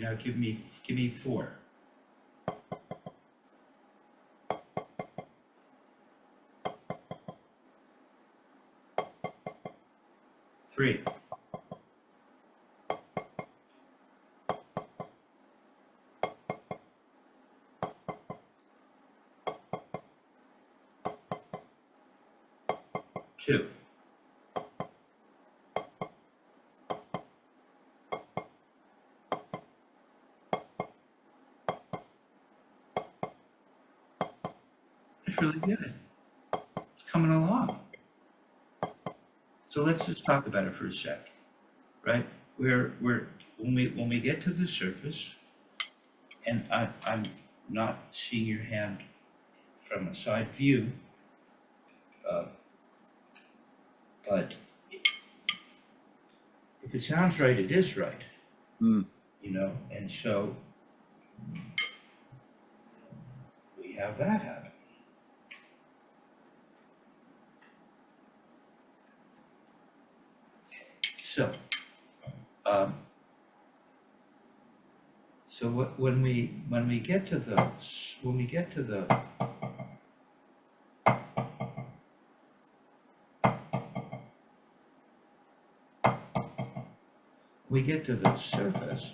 Now give me 4. 3. 2. Really good. It's coming along. So let's just talk about it for a sec, right? When we get to the surface, and I'm not seeing your hand from a side view. But if it sounds right, it is right, Hmm. you know, and so we have that happen. So, um, so when we get to the when we get to the surface,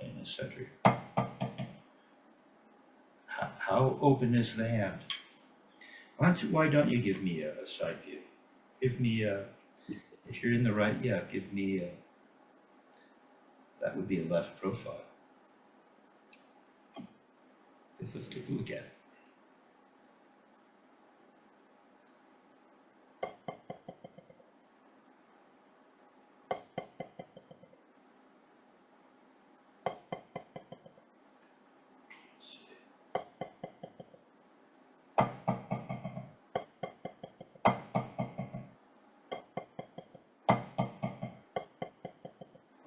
in the center, how open is the hand? Why don't you give me a side view? Give me if you're in the right, yeah, give me that would be a left profile. Let's take a look at it.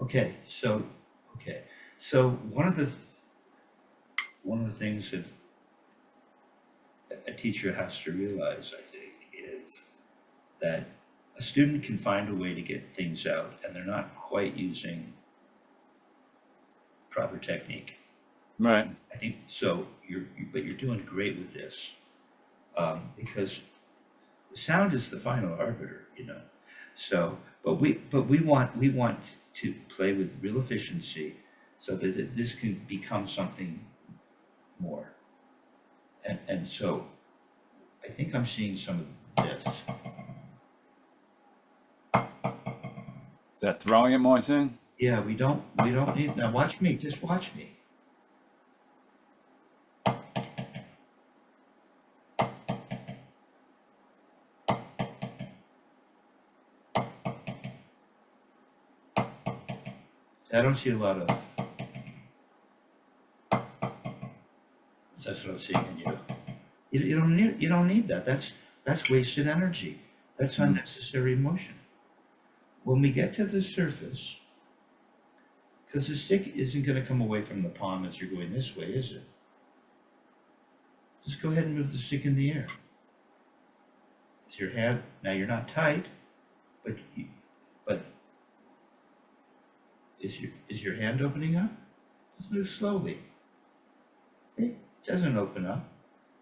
Okay, so one of the things that a teacher has to realize, I think, is that a student can find a way to get things out, and they're not quite using proper technique. Right. I think so. But you're doing great with this, because the sound is the final arbiter, you know. So, but we want to play with real efficiency, so that this can become something more. And so, I think I'm seeing some of this. Is that throwing it more, saying? Yeah, we don't need, now watch me, just watch me. I don't see a lot of, that's what I'm seeing in you. You don't need that. That's wasted energy. That's unnecessary motion. When we get to the surface, because the stick isn't going to come away from the palm as you're going this way, is it? Just go ahead and move the stick in the air. Is your hand, now you're not tight, but is your hand opening up? Just move slowly. It doesn't open up.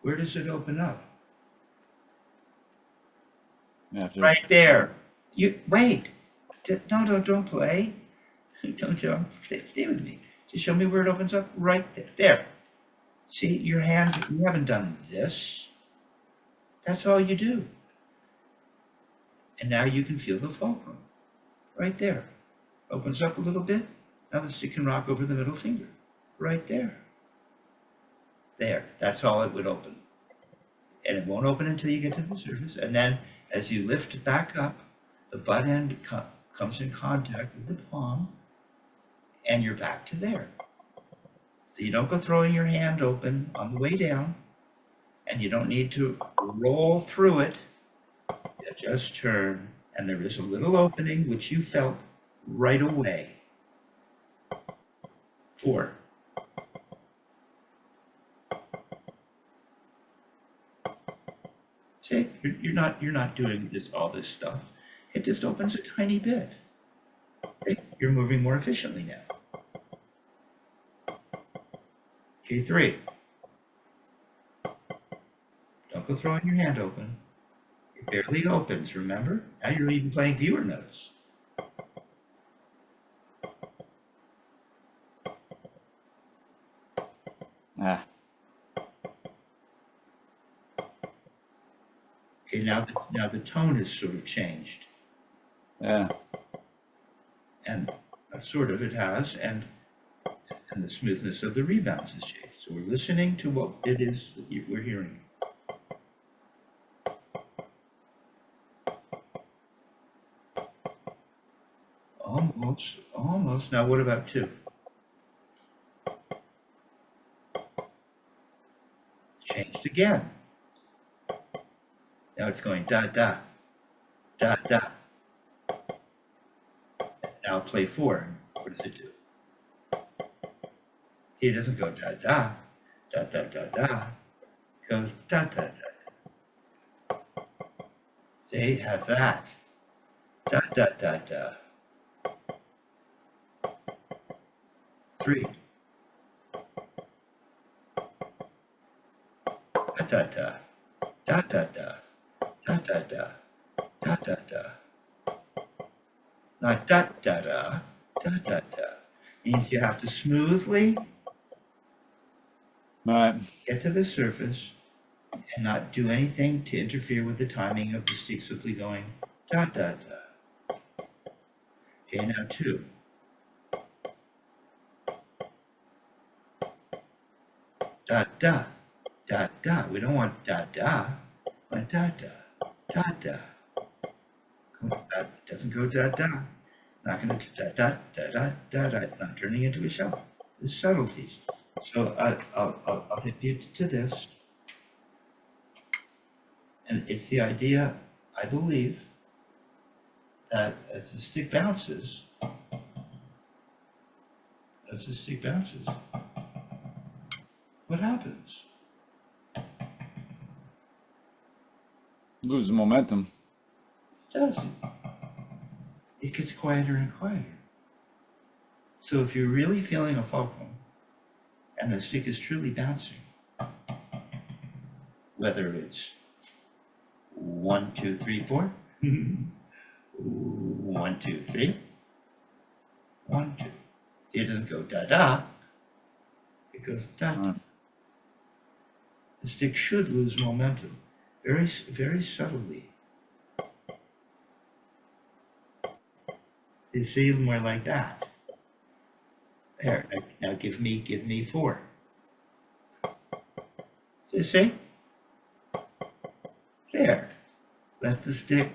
Where does it open up? Right there. You wait. Don't play. Don't jump. Stay with me. Just show me where it opens up. Right there. There. See your hand. You haven't done this. That's all you do. And now you can feel the fulcrum. Right there. Opens up a little bit. Now the stick can rock over the middle finger. Right there. There. That's all it would open. And it won't open until you get to the surface. And then as you lift it back up, the butt end comes in contact with the palm, and you're back to there. So you don't go throwing your hand open on the way down, and you don't need to roll through it. You just turn, and there is a little opening which you felt right away. 4. See, you're not doing all this stuff. It just opens a tiny bit. Okay? You're moving more efficiently now. Okay, 3. Don't go throwing your hand open. It barely opens, remember? Now you're even playing viewer notes. Okay, now the tone is sort of changed. Yeah. And sort of it has, and the smoothness of the rebounds has changed. So we're listening to what it is that we're hearing. Almost. Now what about 2? again. Now it's going da, da, da, da. Now play 4. What does it do? See, it doesn't go da, da, da, da, da, da. It goes da, da, da. They have that. Da, da, da, da. 3. Da, da, da. Da, da, da. Da, da, da. Da, da, da. Not da, da, da. Da, da, da. Means you have to smoothly Right. get to the surface and not do anything to interfere with the timing of the stick, simply going da, da, da. Okay, now 2. Da, da, da, da. We don't want da, da. We want da, da, da, da. It doesn't go da, da. Not going to da, da, da, da, da, da. Not turning into a shuffle. There's subtleties. So I'll hit you to this. And it's the idea, I believe, that as the stick bounces, what happens? Loses momentum. It doesn't. It gets quieter and quieter. So if you're really feeling a fulcrum, and the stick is truly bouncing, whether it's 1, 2, 3, 4, 1, 2, 3, 1, 2. It doesn't go da da. It goes da da. The stick should lose momentum very, very subtly. You see more like that. There. Now give me 4. You see? There. Let the stick.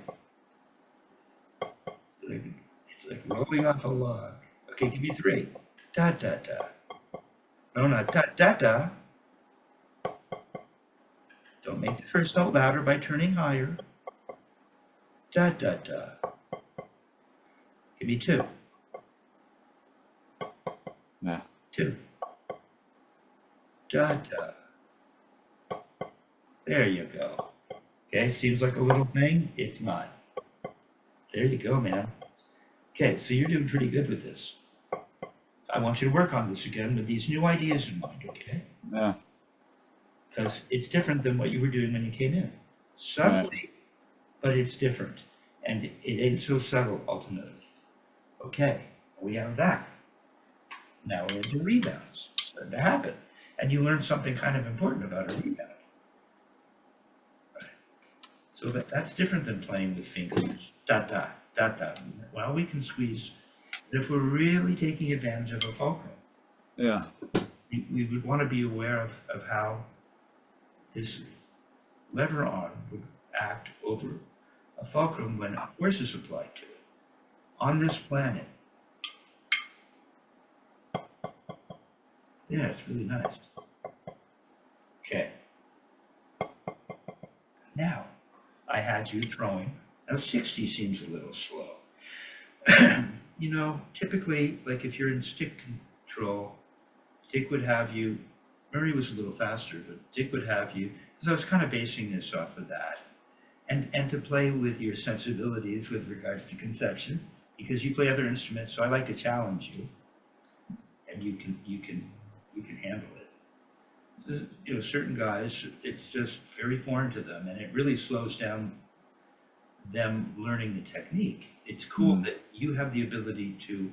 It's like rolling off a log. Okay, give me 3. Da da da. No, not da da da. Don't make the first note louder by turning higher. Da da da. Give me 2. Yeah. 2. Da da. There you go. Okay, seems like a little thing. It's not. There you go, man. Okay, so you're doing pretty good with this. I want you to work on this again with these new ideas in mind, okay? Yeah. Because it's different than what you were doing when you came in. Subtly, right. But it's different. And it ain't so subtle, ultimately. Okay, we have that. Now we're into rebounds. It's starting to happen. And you learn something kind of important about a rebound. Right. So that's different than playing with fingers. Da, da, da, da. Well, we can squeeze. But if we're really taking advantage of a fulcrum, yeah, we would want to be aware of how this lever arm would act over a fulcrum when a force is applied to it on this planet. Yeah, it's really nice. Okay. Now, I had you throwing. Now, 60 seems a little slow. You know, typically, like if you're in stick control, Dick would have you, Murray was a little faster, but Dick would have you, because I was kind of basing this off of that, and to play with your sensibilities with regards to conception, because you play other instruments, so I like to challenge you, and you can handle it. So, you know, certain guys, it's just very foreign to them, and it really slows down them learning the technique. It's cool that you have the ability to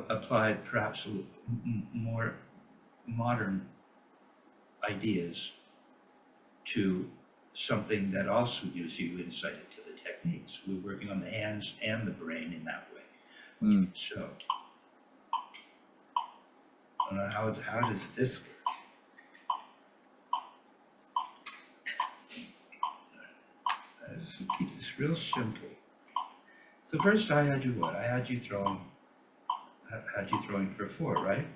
apply perhaps more modern ideas to something that also gives you insight into the techniques. We're working on the hands and the brain in that way. So, I don't know, how does this work? Let's keep this real simple. So first I had you what? I had you throwing for 4, right?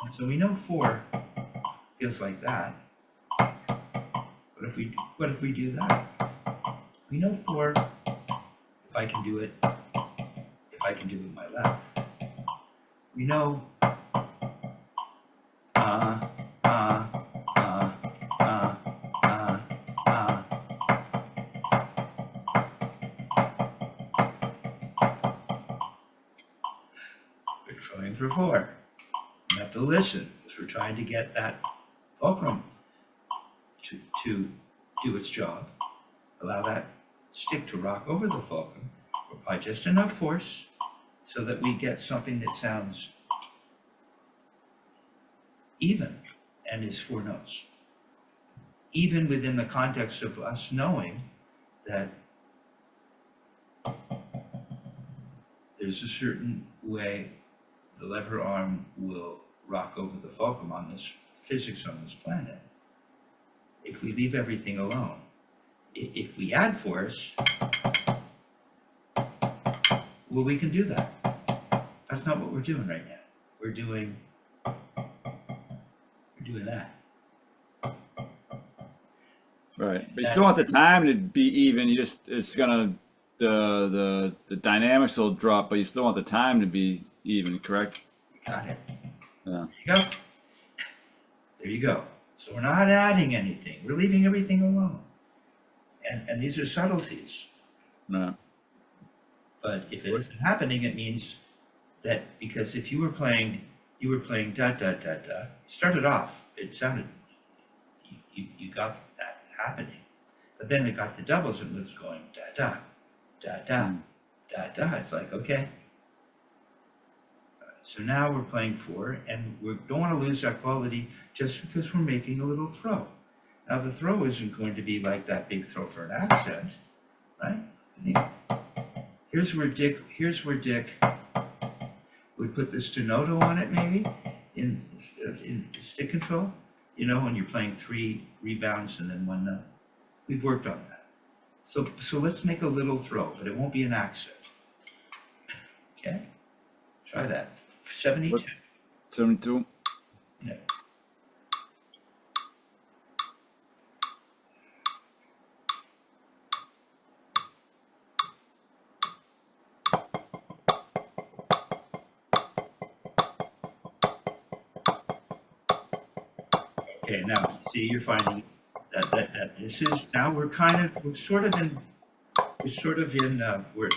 And so we know 4 feels like that. What if we do that? We know 4, if I can do it with my left. We know uh, uh, uh, uh, uh, uh. We're trying for 4. You have to listen, because we're trying to get that fulcrum to do its job. Allow that stick to rock over the fulcrum, apply just enough force so that we get something that sounds even and is 4 notes. Even within the context of us knowing that there's a certain way the lever arm will rock over the fulcrum on this physics on this planet. If we leave everything alone, if we add force, well, we can do that. That's not what we're doing right now. We're doing that. Right, but you still want the time to be even. You just it's gonna the dynamics will drop, but you still want the time to be even. Correct? Got it. Yeah. There you go. There you go. So we're not adding anything. We're leaving everything alone. And these are subtleties. No. But if it isn't happening, it means that because if you were playing da da da da, started off, it sounded, you got that happening. But then it got to doubles and it was going da da, da da, da da. It's like, okay. So now we're playing 4, and we don't want to lose our quality just because we're making a little throw. Now the throw isn't going to be like that big throw for an accent, right? Here's where Dick would put the stenoto on it, maybe in stick control. You know, when you're playing 3 rebounds and then 1 note. We've worked on that. So let's make a little throw, but it won't be an accent. Okay, try that. 72. 72. Yeah. Okay, now see, you're finding that this is now we're sort of in we're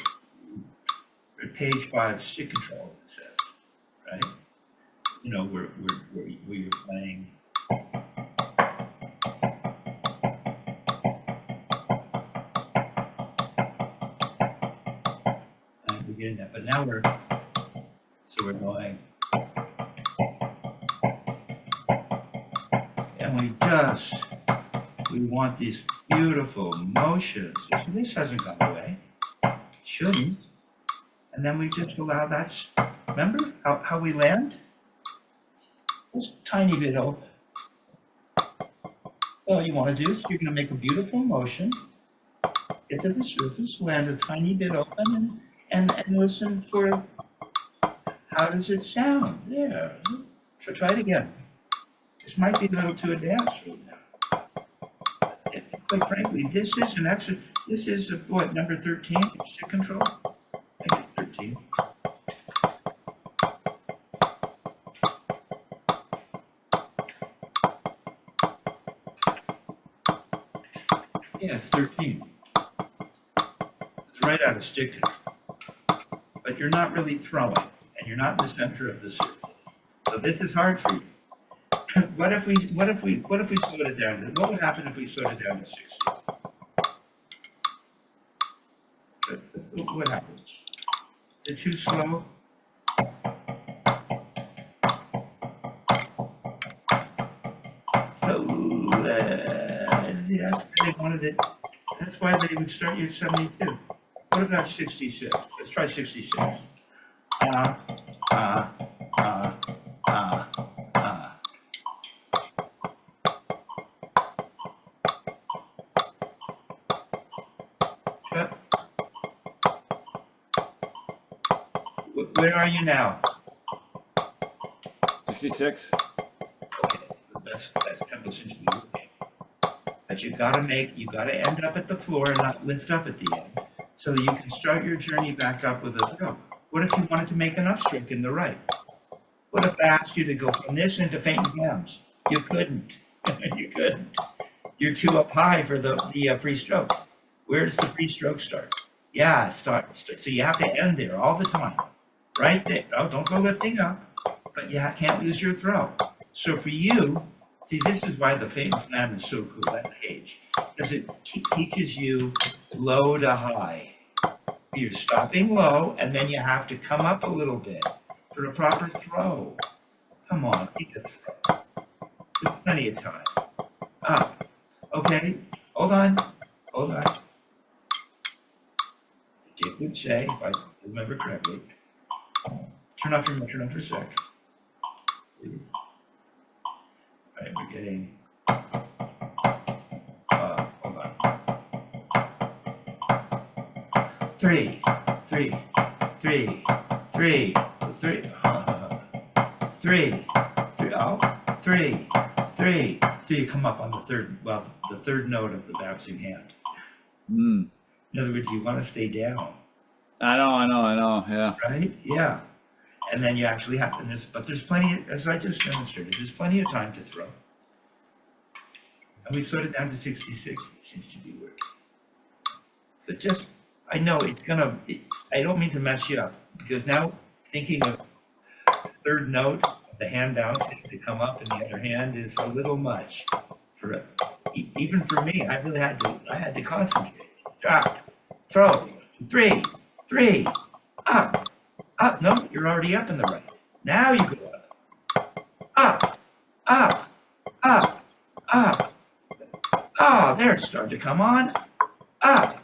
at page 5 stick control, it says, right? You know, where you're playing. And we're getting that, but now we're going. And we want these beautiful motions. This hasn't gone away. It shouldn't. And then we just allow that. Remember how we land? Just a tiny bit open. All you want to do is you're going to make a beautiful motion, get to the surface, land a tiny bit open, and listen for how does it sound. There. So try it again. This might be a little too advanced right now. Quite frankly, this is an extra. This is what, number 13? Stick control. I think it's 13. Yeah, it's 13. It's right out of stick control. But you're not really throwing, and you're not in the center of the surface. So this is hard for you. What if we slowed it down? What would happen if we slowed it down to 60? What happens? Is it too slow? So that's why they wanted it. That's why they would start you at 72. What about 66? Let's try 66. Where are you now? 66. Okay, that's but you gotta end up at the floor and not lift up at the end, so that you can start your journey back up with a throw. What if you wanted to make an upstroke in the right? What if I asked you to go from this into feint and flams? You couldn't. You couldn't. You're too up high for the free stroke. Where does the free stroke start? Yeah, start. So you have to end there all the time. Right there. Oh, don't go lifting up, but you can't lose your throw. So for you, see, this is why the feint and flam is so cool, that page, because it teaches you low to high. You're stopping low, and then you have to come up a little bit for a proper throw. Come on, take a throw. There's plenty of time. Up. Okay, hold on. Dick would say, if I remember correctly, turn off your metronome for a sec, please. All right, we're getting, hold on. 3, 3, 3, 3, 3, 3, 3, oh, 3, 3. So you come up on the third note of the bouncing hand. Mm. In other words, you want to stay down. I know, yeah. Right? Yeah. And then you actually have to, but there's plenty, as I just demonstrated, there's plenty of time to throw. And we've slowed it down to 66. It seems to be working. So just, I know I don't mean to mess you up, because now thinking of the third note of the hand bouncing to come up in the other hand is a little much. Even for me, I had to concentrate. Drop, throw, 3, 3, up. No, you're already up in the right. Now you go up. Oh, there, it's starting to come on. Up.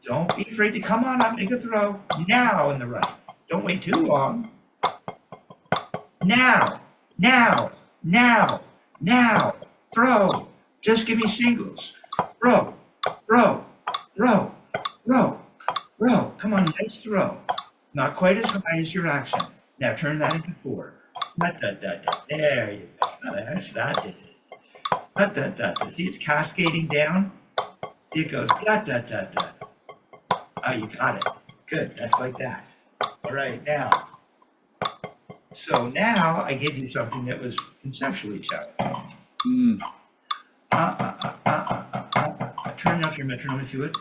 Don't be afraid to come on up, make a throw. Now in the right. Don't wait too long. Now. Throw. Just give me singles. Throw. Come on, nice throw. Not quite as high as your action. Now turn that into 4. There you go. That did it. See, it's cascading down. See, it goes Oh, you got it. Good. That's like that. All right, now. So now I gave you something that was conceptually challenging. Mm. Turn off your metronome if you would.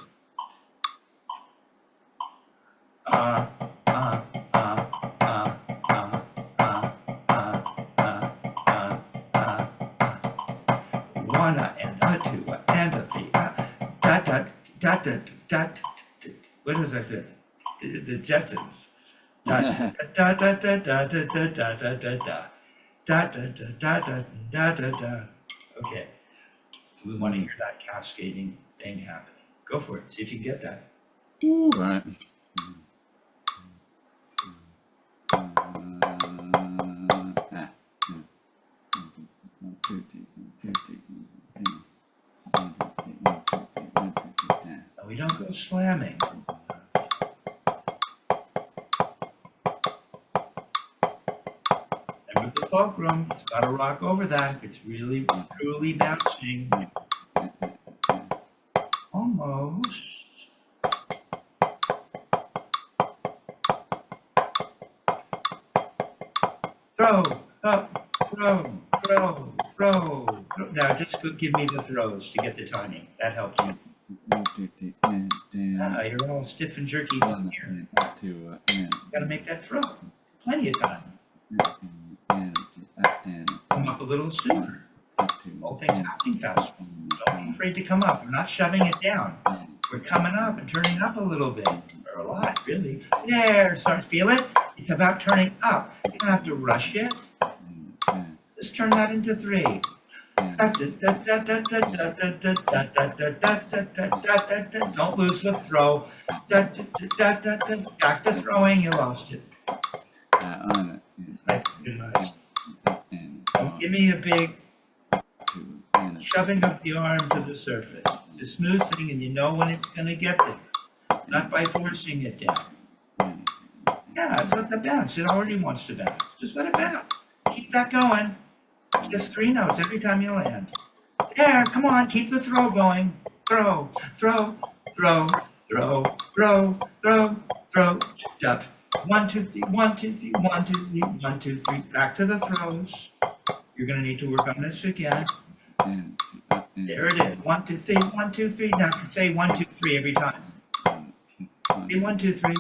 One and a two and a three. What was I saying? The Jetsons. Okay. We want to hear that cascading thing happening. Go for it. See if you get that. All right. And we don't go slamming. And with the fulcrum, it's got to rock over that. It's really, truly bouncing. Almost. Throw, up, throw. Now just give me the throws to get the timing. That helps you. You're all stiff and jerky down here. You gotta make that throw. Plenty of time. Come up a little sooner. All things happening faster. Don't be afraid to come up. We're not shoving it down. We're coming up and turning up a little bit. Or a lot, really. There, start to feel it. It's about turning up. You don't have to rush it. Just turn that into 3. Don't lose the throw. Back to throwing, you lost it. Don't give me a big shoving up the arm to the surface. It's a smooth thing, and you know when it's going to get there. Not by forcing it down. Yeah, just let it bounce. It already wants to bounce. Just let it bounce. Keep that going. Just 3 notes every time you land. There, come on, keep the throw going. Throw, throw, throw, throw, throw, throw, throw. Up. 1, 2, 3, 1, 2, 3, 1, 2, 3, 1, 2, 3. Back to the throws. You're going to need to work on this again. There it is. 1, 2, 3, 1, 2, 3. Now say 1, 2, 3 every time. Say 1, 2, 3.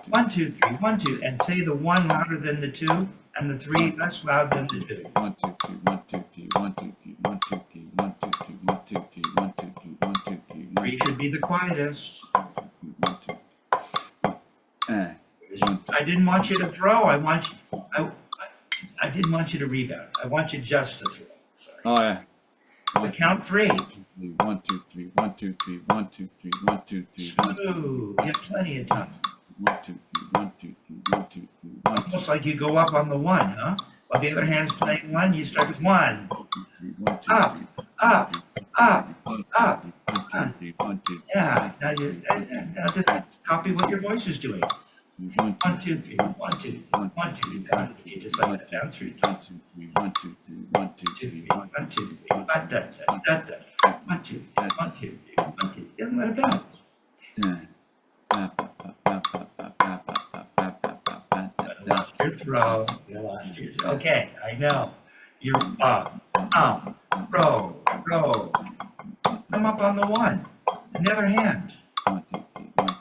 1, 2, 3, 1, 2. And say the 1 louder than the 2 and the 3 less loud than the 2. 1, 2, 3, 1, 2, 3, 1, 2, 3, 1, 2, 3, 1, 2, 3, 1, 2, 3, 1, 2, 3, 1, 2, 3, 3 should be the quietest. 1, 2. I didn't want you to throw. I didn't want you to rebound. I want you just to throw. Sorry. Oh yeah. So count 3. 1, 2, 3, 1, 2, 3, 1, 2, 3, 1, 2, 3, 1, 2, 3. Ooh, you have plenty of time. 1, 2, 3, 1, 2, 3, 1, 2, 3, 1, 2. Almost like you go up on the 1, huh? While the other hand's playing 1, you start with 1. Up, up, up, up. Yeah, now just copy what your voice is doing. 1, 2, 3, 1, 2, 1, 2. You got it. You just like that down 3. 1, 2, 3, 1, 2, 3, 1, 2, 3, 1, 2, 3, 1, 2, 1, 2, 1, 2. Doesn't let it bounce. You lost your throw. You lost your throw. Okay, I know. You're up, row. Come up on the 1. And the other hand.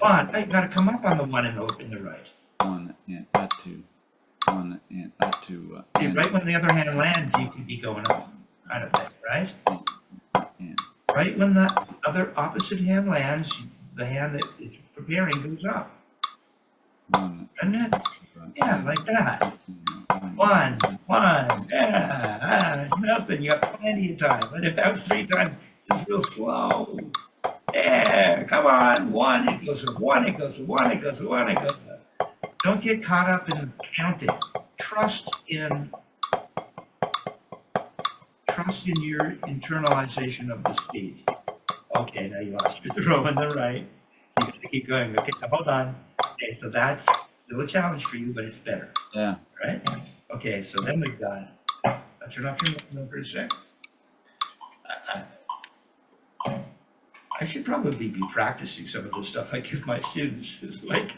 1. Hey, you got to come up on the 1 in the right. 1 and a 2. 1 and a 2. See, right when the other hand lands, you could be going up, kind of thing, right? Right when the other opposite hand lands, the hand that is preparing goes up. And then, yeah, like that. 1, 1, yeah, nothing. You have plenty of time. Let it bounce 3 times. This is real slow. There, come on. 1, it goes, 1, it goes, 1, it goes, 1, it goes. Don't get caught up in counting. Trust in your internalization of the speed. Okay, now you lost your throw on the right. You got to keep going. Okay, so hold on. Okay, so that's still a challenge for you, but it's better. Yeah. Right? Okay, so then we've got. I'll turn off your microphone for a sec. I should probably be practicing some of the stuff I give my students. It's like, it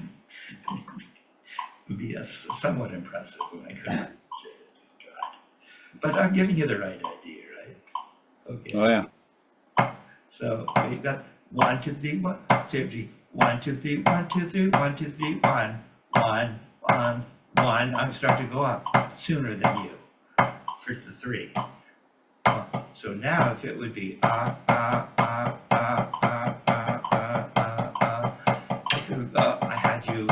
would be somewhat impressive when I could. But I'm giving you the right idea, right? Okay. Oh yeah. So you've got 1, 2, 3, 1, 2, 3, 1, 2, 3, 1, 2, 3, 1, 2, 3, 1, 1, 1, 1. I'm starting to go up sooner than you for the 3. So now if it would be if it would go, I had you.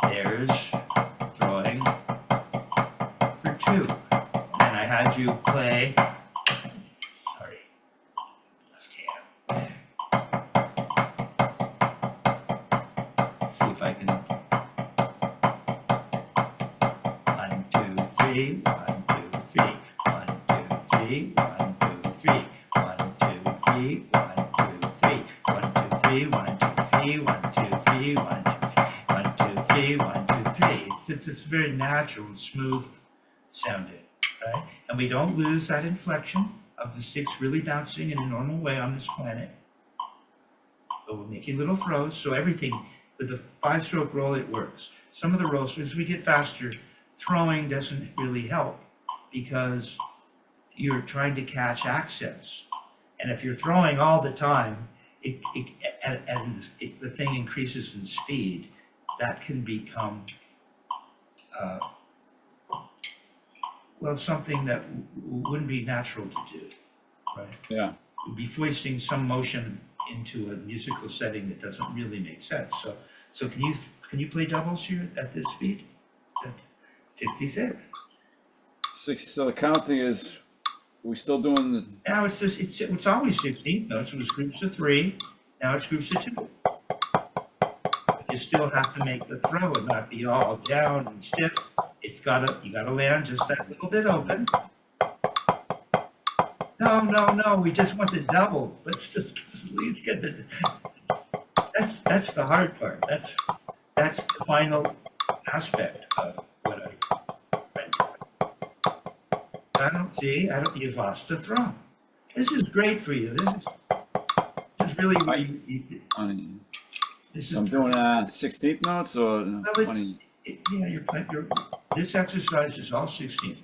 There's throwing for 2. And I had you play. Sorry, left hand. See if I can. 1, 2, 3, 1, 2, 3, 1, 2, 3, 1, 2, 3, 1, 2, 3, 1, 2, 3, 1, 2, 3, 1, 2, 3, 1, 2, 3, 1, 2, 3, 1, 2, 3. It's very natural and smooth sounding, right? And we don't lose that inflection of the sticks really bouncing in a normal way on this planet. But we're making little throws, so everything with the 5-stroke roll, it works. Some of the rolls, as we get faster, throwing doesn't really help because you're trying to catch accents. And if you're throwing all the time, the thing increases in speed, that can become, well, something that wouldn't be natural to do, right? Yeah. You'd be foisting some motion into a musical setting that doesn't really make sense. So can you play doubles here at this speed? 66. So the counting is, are we still doing the? Now it's always 16 notes. It was groups of 3. Now it's groups of 2. But you still have to make the throw and not be all down and stiff. You gotta land just that little bit open. No, we just want the double. Let's get the, that's the hard part. That's the final aspect of what I don't see. You've lost the throw. This is great for you. This is really where this is. I'm doing 16th notes or Well, 20. yeah, this exercise is all 16th notes.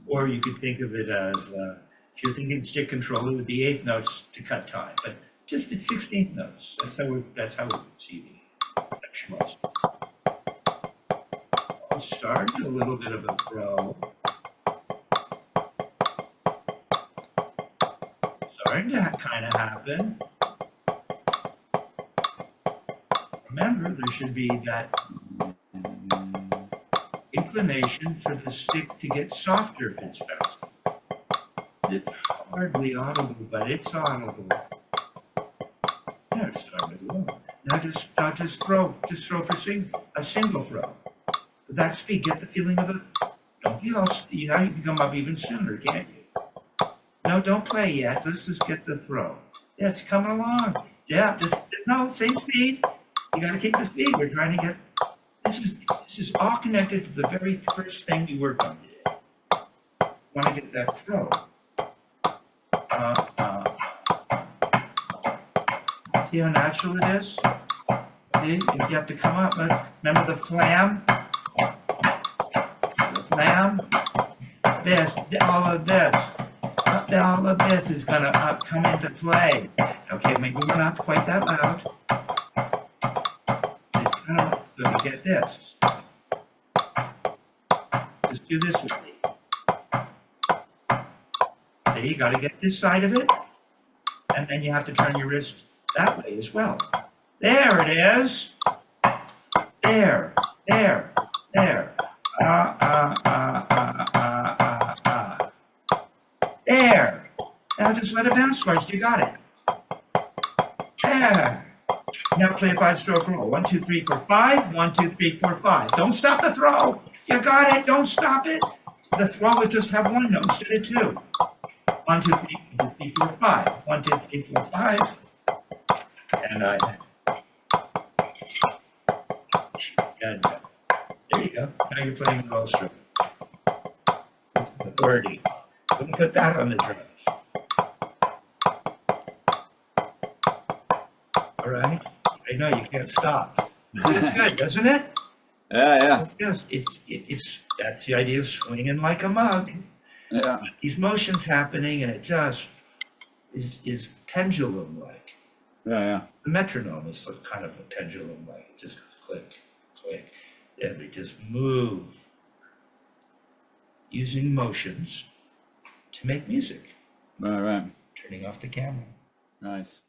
Or you could think of it as, if you're thinking stick control, it would be 8th notes to cut time, but just at 16th notes. That's how we see the exercise. I'll start a little bit of a throw. Starting to kind of happen. Remember, there should be that inclination for the stick to get softer if it's bouncing. It's hardly audible, but it's audible. There, it started low. Now just throw for a single throw. With that speed, get the feeling of it. Don't be all, you can come up even sooner, can't you? No, don't play yet. Let's just get the throw. Yeah, it's coming along. Yeah, no, same speed. You gotta keep the speed. We're trying to get, this is all connected to the very first thing you work on today. You wanna get that throw. See how natural it is? See, if you have to come up, remember the flam? The flam, all of this is gonna come into play. Okay, maybe we're not quite that loud. It's kind of going to get this. Just do this with me. See, you got to get this side of it, and then you have to turn your wrist that way as well. There it is. There. There. Now just let it bounce twice. You got it. There. Now play a 5-stroke roll. 1, 2, 3, 4, 5. 1, 2, 3, 4, 5. Don't stop the throw. You got it. Don't stop it. The throw would just have 1 note instead of 2. 1, 2, 3, 3, 4, 5. 1, 2, 3, 4, 5. And there you go. Now you're playing the roll stroke. Authority. Let me put that on the drums. All right. I know you can't stop. It's good, doesn't it? Yeah. Yes. That's the idea of swinging like a mug. Yeah. These motions happening, and it just is pendulum-like. Yeah. The metronome is kind of a pendulum-like. It just click, click, and we just move using motions to make music. Right. Turning off the camera. Nice.